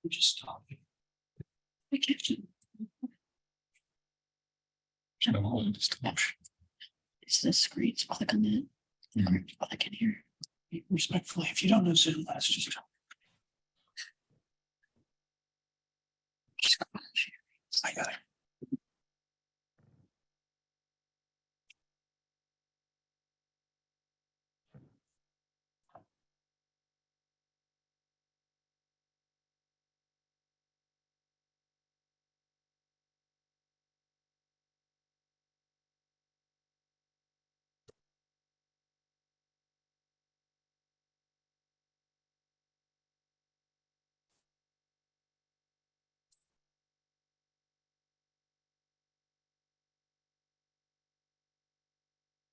A: Just stop.
D: It's the screens, click on it. Click in here.
A: Respectfully, if you don't know Zoom, let's just. I got it.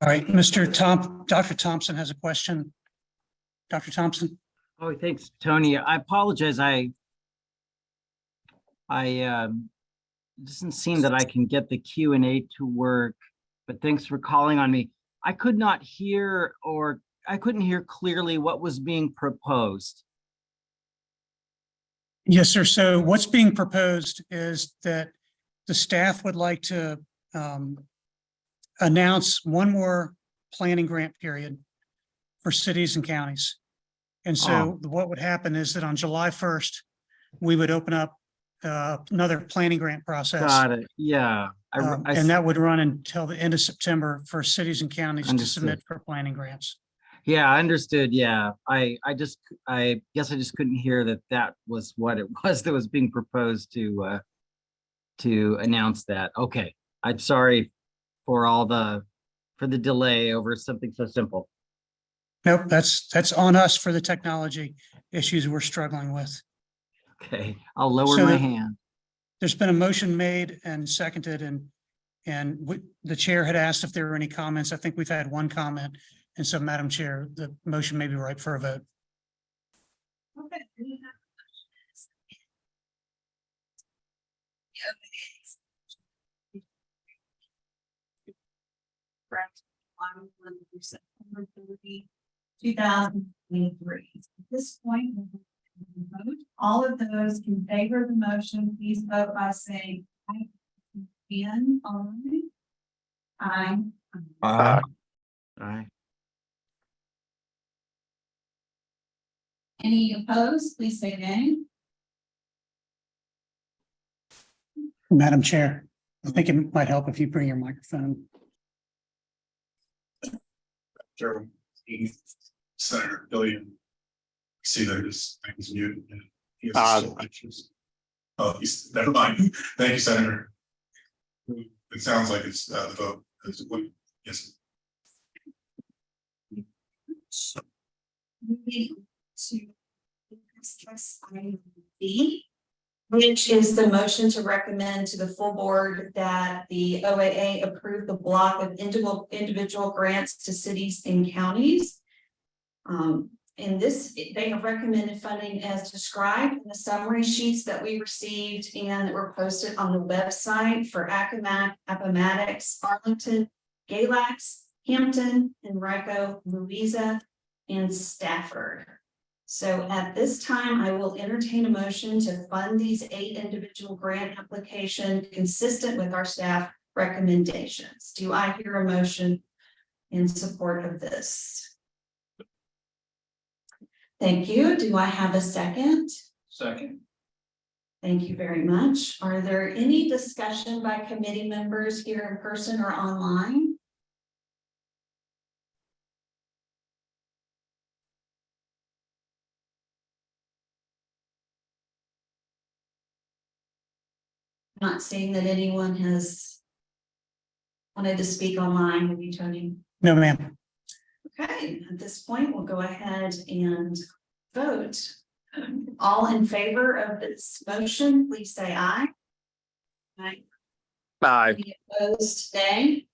A: All right, Dr. Thompson has a question. Dr. Thompson?
I: Oh, thanks, Tony. I apologize. It doesn't seem that I can get the Q&A to work, but thanks for calling on me. I could not hear, or I couldn't hear clearly what was being proposed.
A: Yes, sir. So what's being proposed is that the staff would like to announce one more planning grant period for cities and counties. And so what would happen is that on July 1st, we would open up another planning grant process.
I: Got it. Yeah.
A: And that would run until the end of September for cities and counties to
I: Understood.
A: submit for planning grants.
I: Yeah, I understood. Yeah. I guess I just couldn't hear that was what it was that was being proposed to announce that. Okay. I'm sorry for the delay over something so simple.
A: Nope, that's on us for the technology issues we're struggling with.
I: Okay, I'll lower
A: So
I: my
A: the-
I: hand.
A: There's been a motion made and seconded the chair had asked if there were any comments. I think we've had one comment. And so, Madam Chair, the motion may be ripe for a vote.
C: Okay. September 30, 2023. At this point, we'll vote. All of those in favor of the motion, please vote by saying aye. And aye.
G: Aye.
I: All right.
C: Any opposed, please say nay.
A: Madam Chair, I think it might help if you bring your microphone.
J: Sure. Senator Billion. See that his thing is muted. And he has still pictures. Oh, never mind. Thank you, Senator. It sounds like it's the vote. Yes.
C: Moving to discuss item B, which is the motion to recommend to the full board that the OAA approve the block of individual grants to cities and counties. In this, they have recommended funding as described in the summary sheets that we received and that were posted on the website for Accomack, Appomattox, Arlington, Galax, Hampton, Henrico, Louisa, and Stafford. So at this time, I will entertain a motion to fund these 8 individual grant applications consistent with our staff recommendations. Do I hear a motion in support of this? Thank you. Do I have a second?
E: Second.
C: Thank you very much. Are there any discussion by committee members here in person or online? Not seeing that anyone has wanted to speak online. Have you, Tony?
A: No, ma'am.
C: Okay, at this point, we'll go ahead and vote. All in favor of this motion, please say aye. Aye.
B: Aye.
C: Any opposed, nay?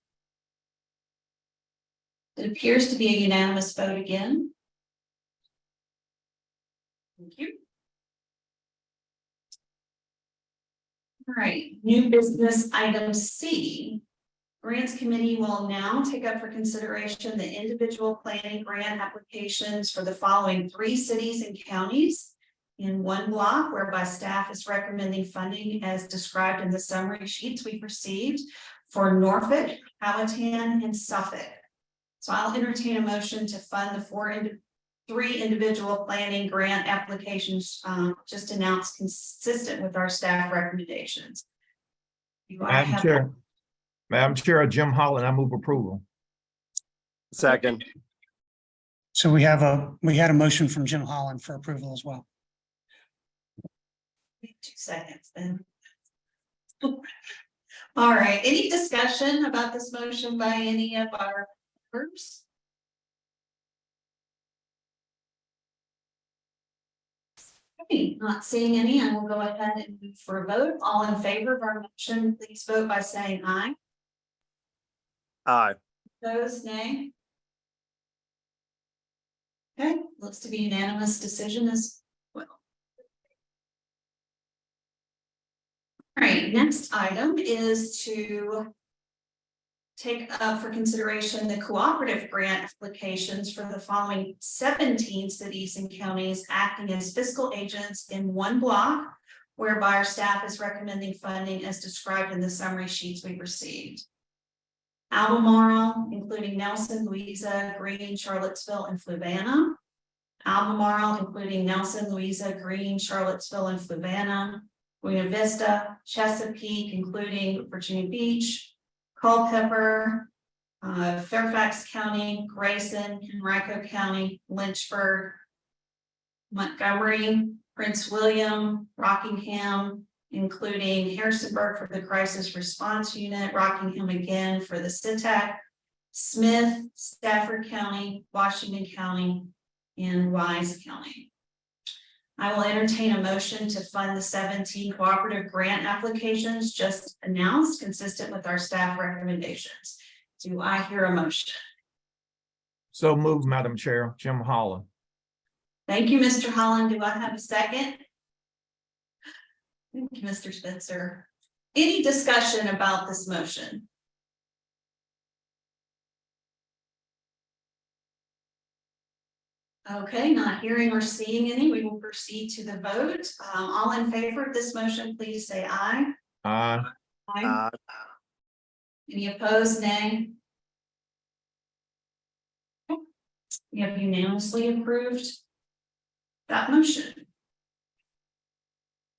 C: It appears to be a unanimous vote again. Thank you. All right, new business item C. Grants Committee will now take up for consideration the individual planning grant applications for the following 3 cities and counties in one block, whereby staff is recommending funding as described in the summary sheets we've received for Norfolk, Powhatan, and Suffolk. So I'll entertain a motion to fund the 3 individual planning grant applications just announced, consistent with our staff recommendations. Do I
G: Madam
C: have-
G: Chair. Madam Chair, Jim Holland, I move approval.
B: Second.
A: So we had a motion from Jim Holland for approval as well.
C: 2 seconds then. All right, any discussion about this motion by any of our members? Okay, not seeing any, I will go ahead and move for a vote. All in favor of our motion, please vote by saying aye.
B: Aye.
C: Opposed, nay. Okay, looks to be unanimous decision as well. All right, next item is to take up for consideration the cooperative grant applications for the following 17 cities and counties acting as fiscal agents in one block, whereby our staff is recommending funding as described in the summary sheets we've received. Albemarle, including Nelson, Louisa, Green, Charlottesville, and Fluvanna. Albemarle, including Nelson, Louisa, Green, Charlottesville, and Fluvanna. Buena Vista, Chesapeake, including Virginia Beach, Culpeper, Fairfax County, Grayson, Henrico County, Lynchburg, Montgomery, Prince William, Rockingham, including Harrisonburg for the Crisis Response Unit, Rockingham again for the CITAC, Smith, Stafford County, Washington County, and Wise County. I will entertain a motion to fund the 17 cooperative grant applications just announced, consistent with our staff recommendations. Do I hear a motion?
G: So move, Madam Chair, Jim Holland.
C: Thank you, Mr. Holland. Do I have a second? Thank you, Mr. Spencer. Any discussion about this motion? Okay, not hearing or seeing any, we will proceed to the vote. All in favor of this motion, please say aye.
G: Aye.
C: Aye. Any opposed, nay? Okay. We have unanimously approved that motion.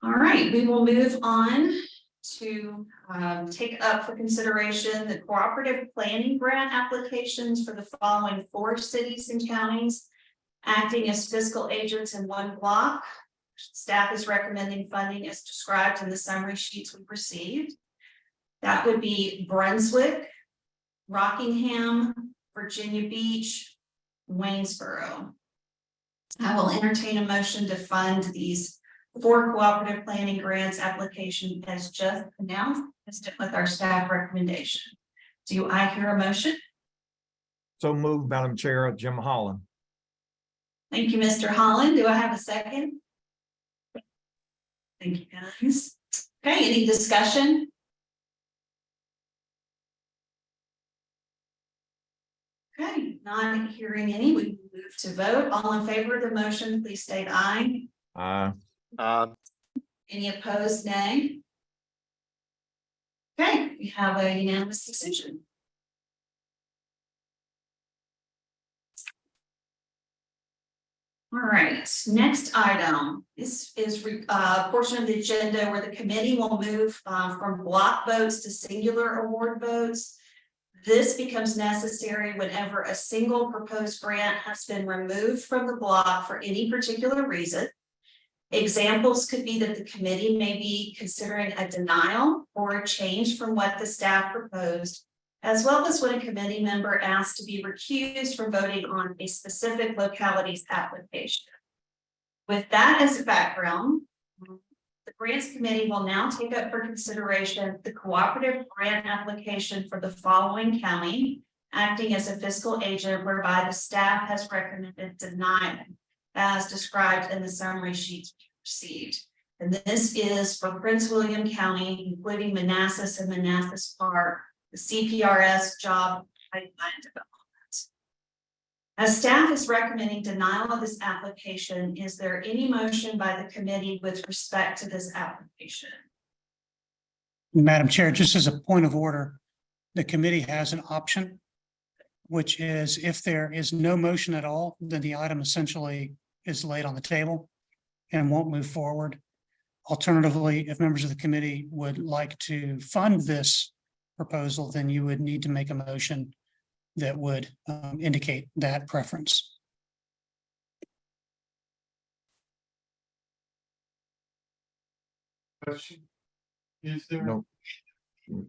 C: All right, we will move on to take up for consideration the cooperative planning grant applications for the following 4 cities and counties acting as fiscal agents in one block. Staff is recommending funding as described in the summary sheets we've received. That would be Brunswick, Rockingham, Virginia Beach, Waynesboro. I will entertain a motion to fund these 4 cooperative planning grants application as just announced, consistent with our staff recommendation. Do I hear a motion?
G: So move, Madam Chair, Jim Holland.
C: Thank you, Mr. Holland. Do I have a second? Thank you, guys. Okay, any discussion? Okay, not hearing any, we move to vote. All in favor of the motion, please state aye.
G: Aye.
C: Any opposed, nay? Okay, we have a unanimous decision. All All right, next item is a portion of the agenda where the committee will move from block votes to singular award votes. This becomes necessary whenever a single proposed grant has been removed from the block for any particular reason. Examples could be that the committee may be considering a denial or a change from what the staff proposed, as well as when a committee member asks to be recused from voting on a specific locality's application. With that as a background, the Grants Committee will now take up for consideration the cooperative grant application for the following county, acting as a fiscal agent whereby the staff has recommended denial as described in the summary sheets received. And this is for Prince William County, including Manassas and Manassas Park, the CPRS job pipeline development. As staff is recommending denial of this application, is there any motion by the committee with respect to this application?
A: Madam Chair, just as a point of order, the committee has an option, which is if there is no motion at all, then the item essentially is laid on the table and won't move forward. Alternatively, if members of the committee would like to fund this proposal, then you would need to make a motion that would indicate that preference.
J: Question? Is there?
G: No.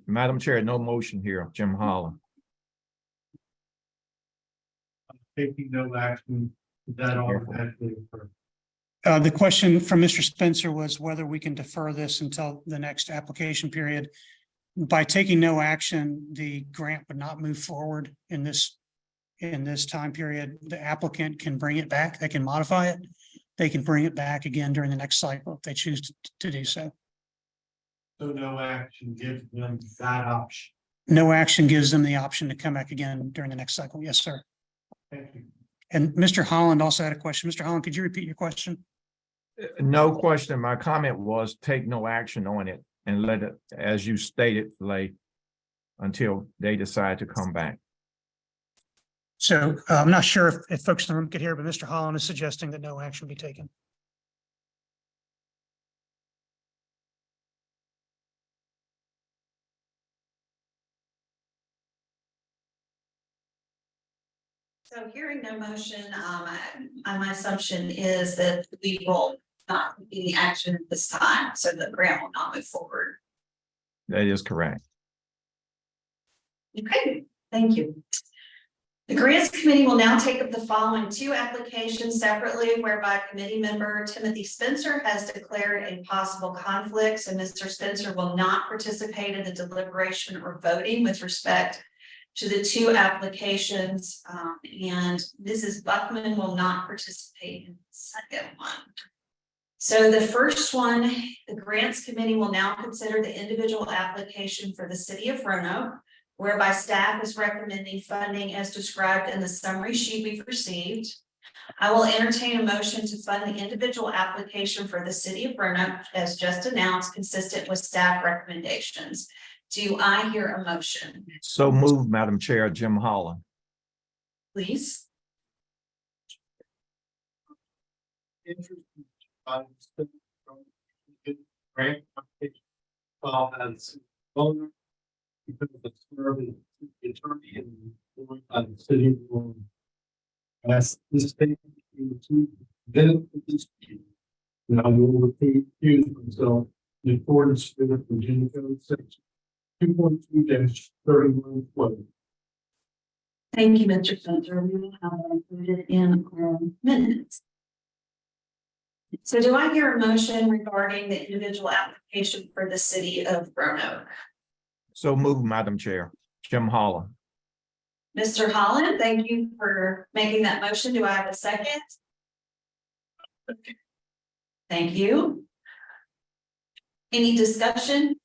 G: Madam Chair, no motion here. Jim Holland.
J: Taking no action, that automatically occur.
A: The question from Mr. Spencer was whether we can defer this until the next application period. By taking no action, the grant would not move forward in this time period. The applicant can bring it back. They can modify it. They can bring it back again during the next cycle if they choose to do so.
J: So no action gives them that option.
A: No action gives them the option to come back again during the next cycle. Yes, sir.
J: Thank you.
A: And Mr. Holland also had a question. Mr. Holland, could you repeat your question?
G: No question. My comment was take no action on it and let it, as you stated, lay until they decide to come back.
A: So I'm not sure if folks in the room could hear, but Mr. Holland is suggesting that no action be taken.
C: So hearing no motion, my assumption is that we will not take any action at this time, so the grant will not move forward.
G: That is correct.
C: Okay, thank you. The Grants Committee will now take up the following two applications separately, whereby committee member Timothy Spencer has declared a possible conflict, so Mr. Spencer will not participate in the deliberation or voting with respect to the two applications, and Mrs. Buckman will not participate in the second one. So the first one, the Grants Committee will now consider the individual application for the city of Roanoke, whereby staff is recommending funding as described in the summary sheet we've received. I will entertain a motion to fund the individual application for the city of Roanoke as just announced, consistent with staff recommendations. Do I hear a motion?
G: So moved, Madam Chair. Jim Holland.
C: Please.
J: Grant application filed as owner because of serving the attorney and employed by the city of Roanoke. As this statement then and I will repeat myself in accordance with Virginia Code section 2.2-3112.
C: Thank you, Mr. Spencer. We will have that included in our minutes. So do I hear a motion regarding the individual application for the city of Roanoke?
G: So moved, Madam Chair. Jim Holland.
C: Mr. Holland, thank you for making that motion. Do I have a second? Thank you. Any discussion?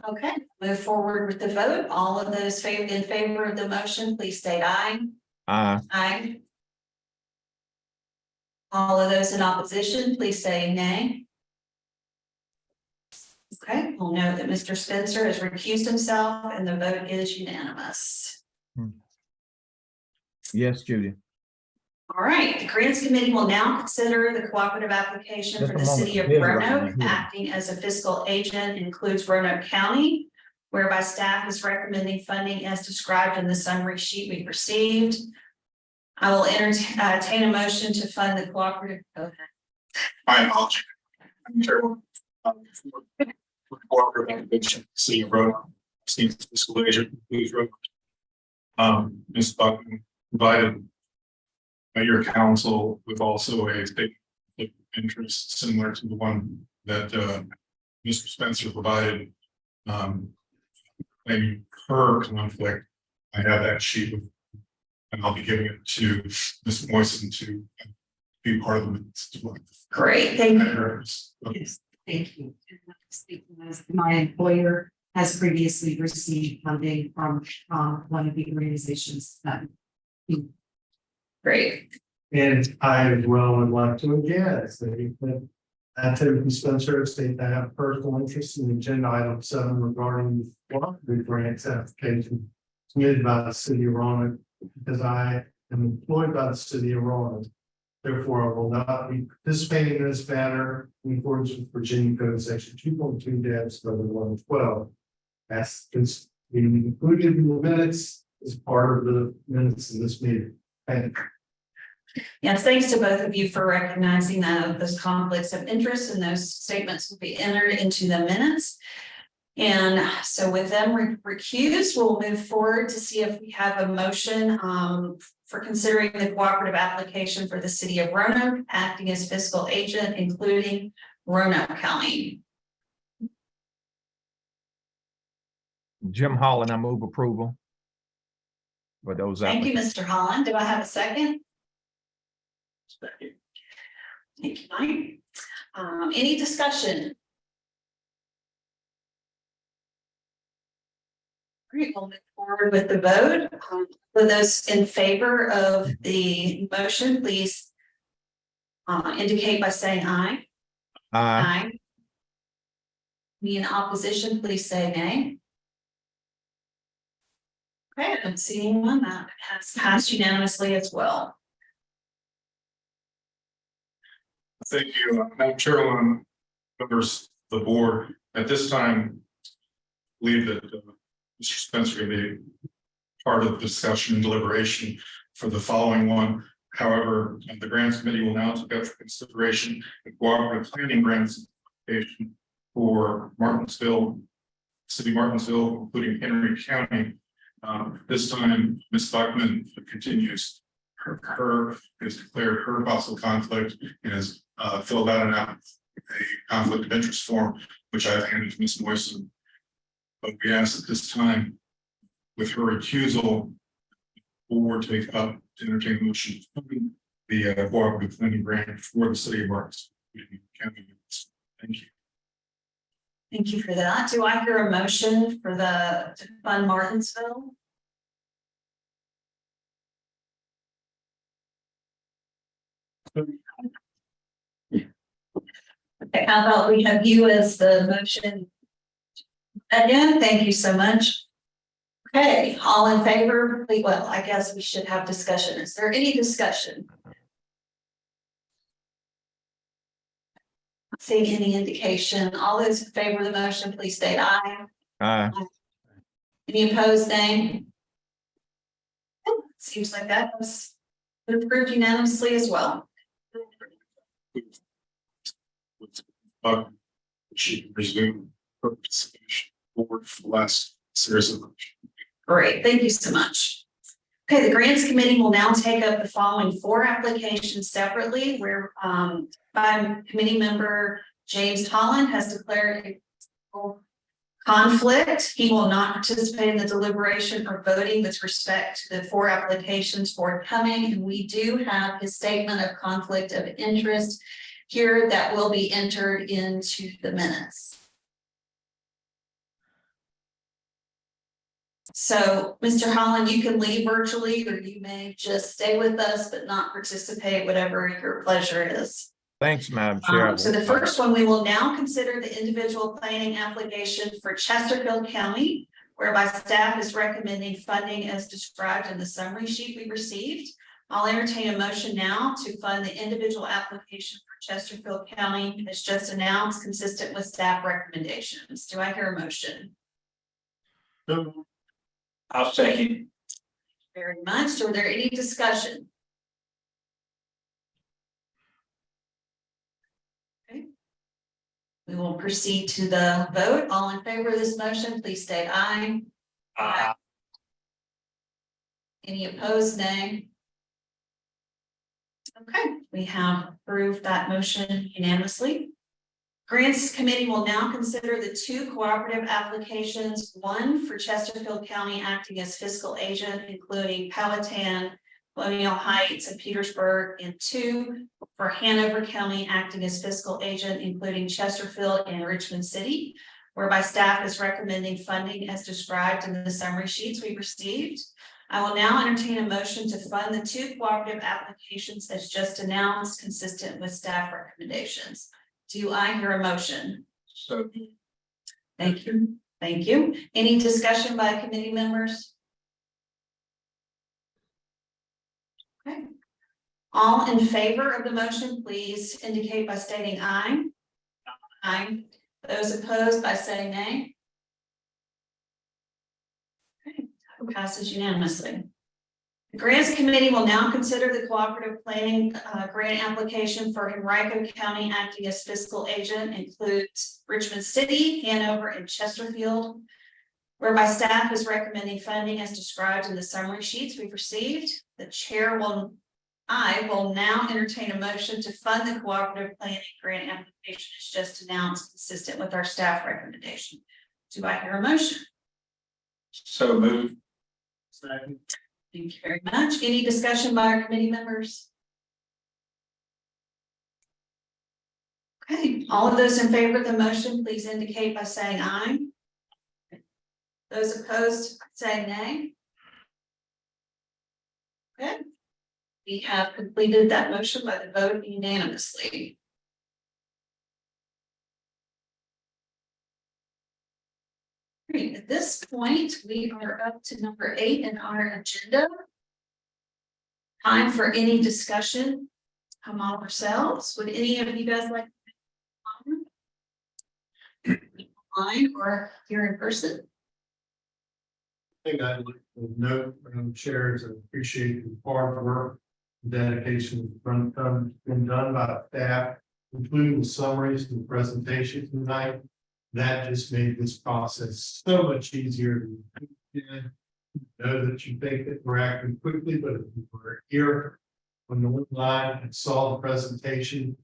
C: Okay, move forward with the vote. All of those in favor of the motion, please state aye.
G: Aye.
C: Aye. All of those in opposition, please say nay. Okay, we'll note that Mr. Spencer has recused himself and the vote is unanimous.
G: Yes, Judy.
C: All right, the Grants Committee will now consider the cooperative application
G: Just
C: for
G: a
C: the
G: moment.
C: city of
G: Here's right
C: Roanoke,
G: here.
C: acting as a fiscal agent, includes Roanoke County, whereby staff is recommending funding as described in the summary sheet we received. I will entertain a motion to fund the cooperative. Go ahead.
J: My apology. I'm terrible. For cooperative application, city of Roanoke, senior fiscal agent, please Roanoke. Ms. Buckman provided by your council with also a statement of interest similar to the one that Mr. Spencer provided. Maybe her conflict. I have that sheet with, and I'll be giving it to Ms. Moisen to be part of the minutes as well.
C: Great, thank you.
K: Yes, thank you. Speaking as my employer has previously received funding from one of the organizations that.
C: Great.
L: And I as well would like to again say that Timothy Spencer state that I have personal interest in agenda item 7 regarding the grants application submitted by the city of Roanoke, because I am employed by the city of Roanoke. Therefore, I will not be participating in this matter in accordance with Virginia Code section 2.2-1112. As is being included in the minutes as part of the minutes of this meeting. Thank you.
C: Yes, thanks to both of you for recognizing that those conflicts of interest, and those statements will be entered into the minutes. And so with them recused, we'll move forward to see if we have a motion for considering the cooperative application for the city of Roanoke, acting as fiscal agent, including Roanoke County.
G: Jim Holland, I move approval. For those.
C: Thank you, Mr. Holland. Do I have a second? Thank you, Mike. Any discussion? Great, we'll move forward with the vote. For those in favor of the motion, please indicate by saying aye.
G: Aye.
C: Any in opposition, please say nay. Okay, I don't see anyone. That has passed unanimously as well.
J: Thank you, Madam Chairwoman, members of the board. At this time, I believe that Mr. Spencer will be part of the discussion and deliberation for the following one. However, the grants committee will now take up for consideration the cooperative planning grants application for Martinsville, City of Martinsville, including Henry County. This time, Ms. Buckman continues. Her has declared her possible conflict and has filled out a conflict of interest form, which I've handed to Ms. Moisen. But we ask at this time, with her recusal, the board take up to entertain the motion funding the cooperative planning grant for the city of Martinsville. Thank you.
C: Thank you for that. Do I hear a motion for to fund Martinsville? Okay, how about we have you as the motion? Again, thank you so much. Okay, all in favor? Well, I guess we should have discussion. Is there any discussion? Not seeing any indication. All those in favor of the motion, please state aye.
G: Aye.
C: Any opposed, nay? Seems like that was approved unanimously as well.
J: She can resume her participation board for the last series of.
C: Great, thank you so much. Okay, the grants committee will now take up the following 4 applications separately, where by committee member James Holland has declared a conflict. He will not participate in the deliberation or voting with respect to the 4 applications forthcoming, and we do have his statement of conflict of interest here that will be entered into the minutes. So, Mr. Holland, you can leave virtually, or you may just stay with us but not participate, whatever your pleasure is.
G: Thanks, Madam Chair.
C: So the first one, we will now consider the individual planning application for Chesterfield County, whereby staff is recommending funding as described in the summary sheet we received. I'll entertain a motion now to fund the individual application for Chesterfield County as just announced, consistent with staff recommendations. Do I hear a motion?
E: I'll second.
C: Very much. Are there any discussion? Okay. We will proceed to the vote. All in favor of this motion, please state aye. Aye. Any opposed, nay? Okay, we have approved that motion unanimously. Grants Committee will now consider the two cooperative applications, one for Chesterfield County acting as fiscal agent, including Powhatan, Colonial Heights, and Petersburg, and two for Hanover County acting as fiscal agent, including Chesterfield and Richmond City, whereby staff is recommending funding as described in the summary sheets we received. I will now entertain a motion to fund the two cooperative applications as just announced, consistent with staff recommendations. Do I hear a motion?
E: So.
C: Thank you. Thank you. Any discussion by committee members? Okay. All in favor of the motion, please indicate by stating aye. Aye. Those opposed by saying nay. Okay, passes unanimously. The Grants Committee will now consider the cooperative planning grant application for Henrico County acting as fiscal agent, includes Richmond City, Hanover, and Chesterfield, whereby staff is recommending funding as described in the summary sheets we've received. I will now entertain a motion to fund the cooperative planning grant application as just announced, consistent with our staff recommendation. Do I hear a motion?
E: So moved.
L: Second.
C: Thank you very much. Any discussion by our committee members? Okay, all of those in favor of the motion, please indicate by saying aye. Those opposed, say nay. Okay. We have completed that motion by the vote unanimously. Great. At this point, we are up to number 8 in our agenda. Time for any discussion among ourselves. Would any of you guys like to online or here in person?
L: Thing I'd like to note, Chair, is I appreciate the hard work, dedication been done by staff, including the summaries and the presentation tonight. That just made this process so much easier. Know that you think that we're acting quickly, but if we were here on the line and saw the presentation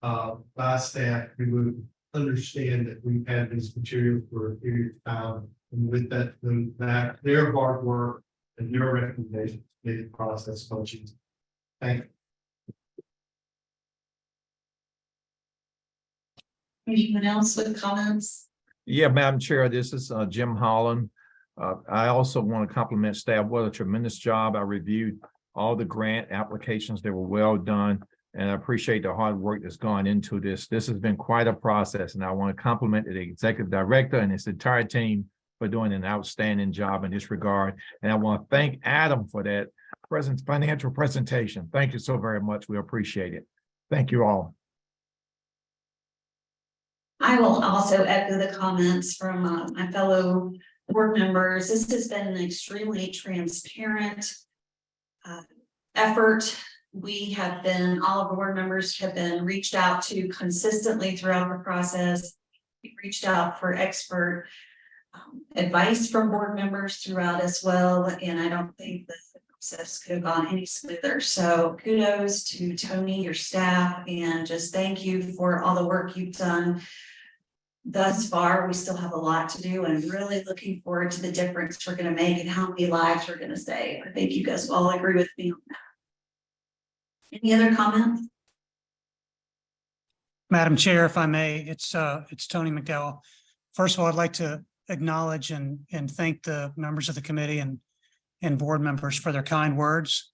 L: by staff, we would understand that we've had these materials for a period of time. And with that, their hard work and your recommendations made the process much easier. Thank you.
C: Anyone else with comments?
G: Yeah, Madam Chair, this is Jim Holland. I also want to compliment staff. What a tremendous job. I reviewed all the grant applications. They were well done. And I appreciate the hard work that's gone into this. This has been quite a process. And I want to compliment the executive director and his entire team for doing an outstanding job in this regard. And I want to thank Adam for that financial presentation. Thank you so very much. We appreciate it. Thank you all.
C: I will also echo the comments from my fellow board members. This has been an extremely transparent effort. We have been, all of the board members have been reached out to consistently throughout the process. We reached out for expert advice from board members throughout as well. And I don't think that the process could have gone any smoother. So kudos to Tony, your staff, and just thank you for all the work you've done thus far. We still have a lot to do, and I'm really looking forward to the difference we're going to make and how many lives we're going to save. I think you guys will all agree with me on that. Any other comments?
A: Madam Chair, if I may, it's Tony McDowell. First of all, I'd like to acknowledge and thank the members of the committee and board members for their kind words.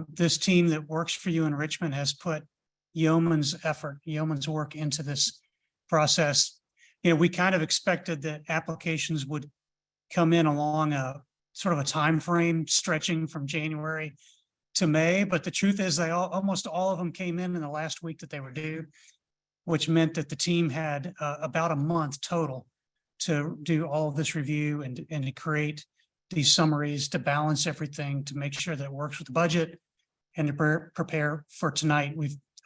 A: This team that works for you in Richmond has put yeoman's work into this process. You know, we kind of expected that applications would come in along a sort of a time frame stretching from January to May, but the truth is almost all of them came in the last week that they were due, which meant that the team had about a month total to do all of this review and to create these summaries, to balance everything, to make sure that it works with the budget and to prepare for tonight.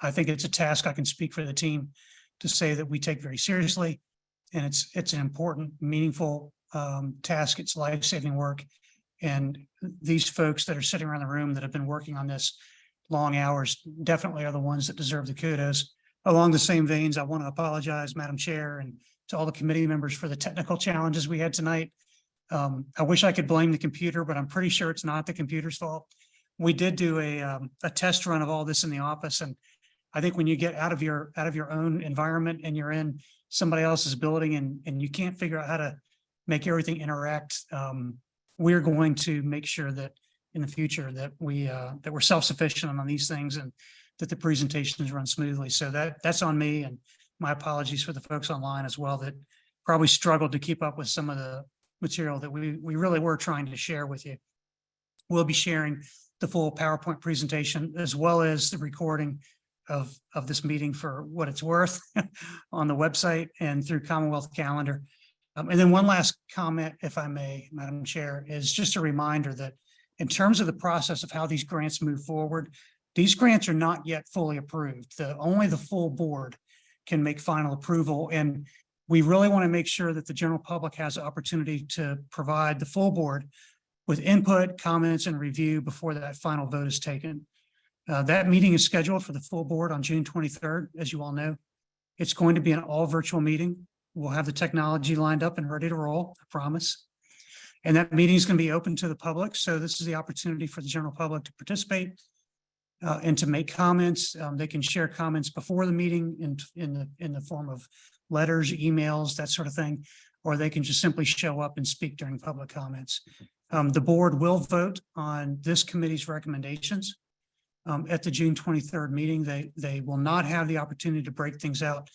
A: I think it's a task I can speak for the team to say that we take very seriously. And it's an important, meaningful task. It's life-saving work. And these folks that are sitting around the room that have been working on this long hours definitely are the ones that deserve the kudos. Along the same veins, I want to apologize, Madam Chair, and to all the committee members for the technical challenges we had tonight. I wish I could blame the computer, but I'm pretty sure it's not the computer's fault. We did do a test run of all this in the office, and I think when you get out of your own environment and you're in somebody else's building and you can't figure out how to make everything interact, we're going to make sure that in the future that we're self-sufficient on these things and that the presentations run smoothly. So that's on me, and my apologies for the folks online as well that probably struggled to keep up with some of the material that we really were trying to share with you. We'll be sharing the full PowerPoint presentation as well as the recording of this meeting for what it's worth on the website and through Commonwealth Calendar. And then one last comment, if I may, Madam Chair, is just a reminder that in terms of the process of how these grants move forward, these grants are not yet fully approved. Only the full board can make final approval. And we really want to make sure that the general public has the opportunity to provide the full board with input, comments, and review before that final vote is taken. That meeting is scheduled for the full board on June 23rd, as you all know. It's going to be an all virtual meeting. We'll have the technology lined up and ready to roll, I promise. And that meeting is going to be open to the public. So this is the opportunity for the general public to participate and to make comments. They can share comments before the meeting in the form of letters, emails, that sort of thing, or they can just simply show up and speak during public comments. The board will vote on this committee's recommendations at the June 23rd meeting. They will not have the opportunity to break things out.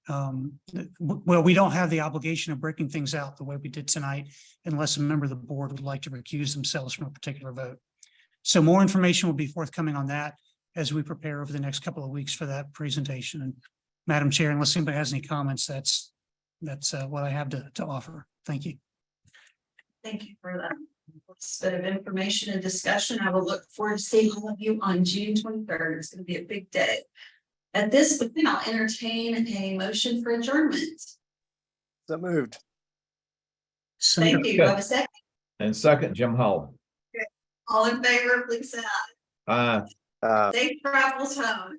A: Well, we don't have the obligation of breaking things out the way we did tonight, unless a member of the board would like to recuse themselves from a particular vote. So more information will be forthcoming on that as we prepare over the next couple of weeks for that presentation. And Madam Chair, unless anybody has any comments, that's what I have to offer. Thank you.
C: Thank you for that bit of information and discussion. I will look forward to seeing all of you on June 23rd. It's going to be a big day. At this point, I'll entertain a motion for adjournment.
B: So moved.
C: Thank you. Do I have a second?
G: And second, Jim Hall.
C: All in favor, please say aye. Safe travels home.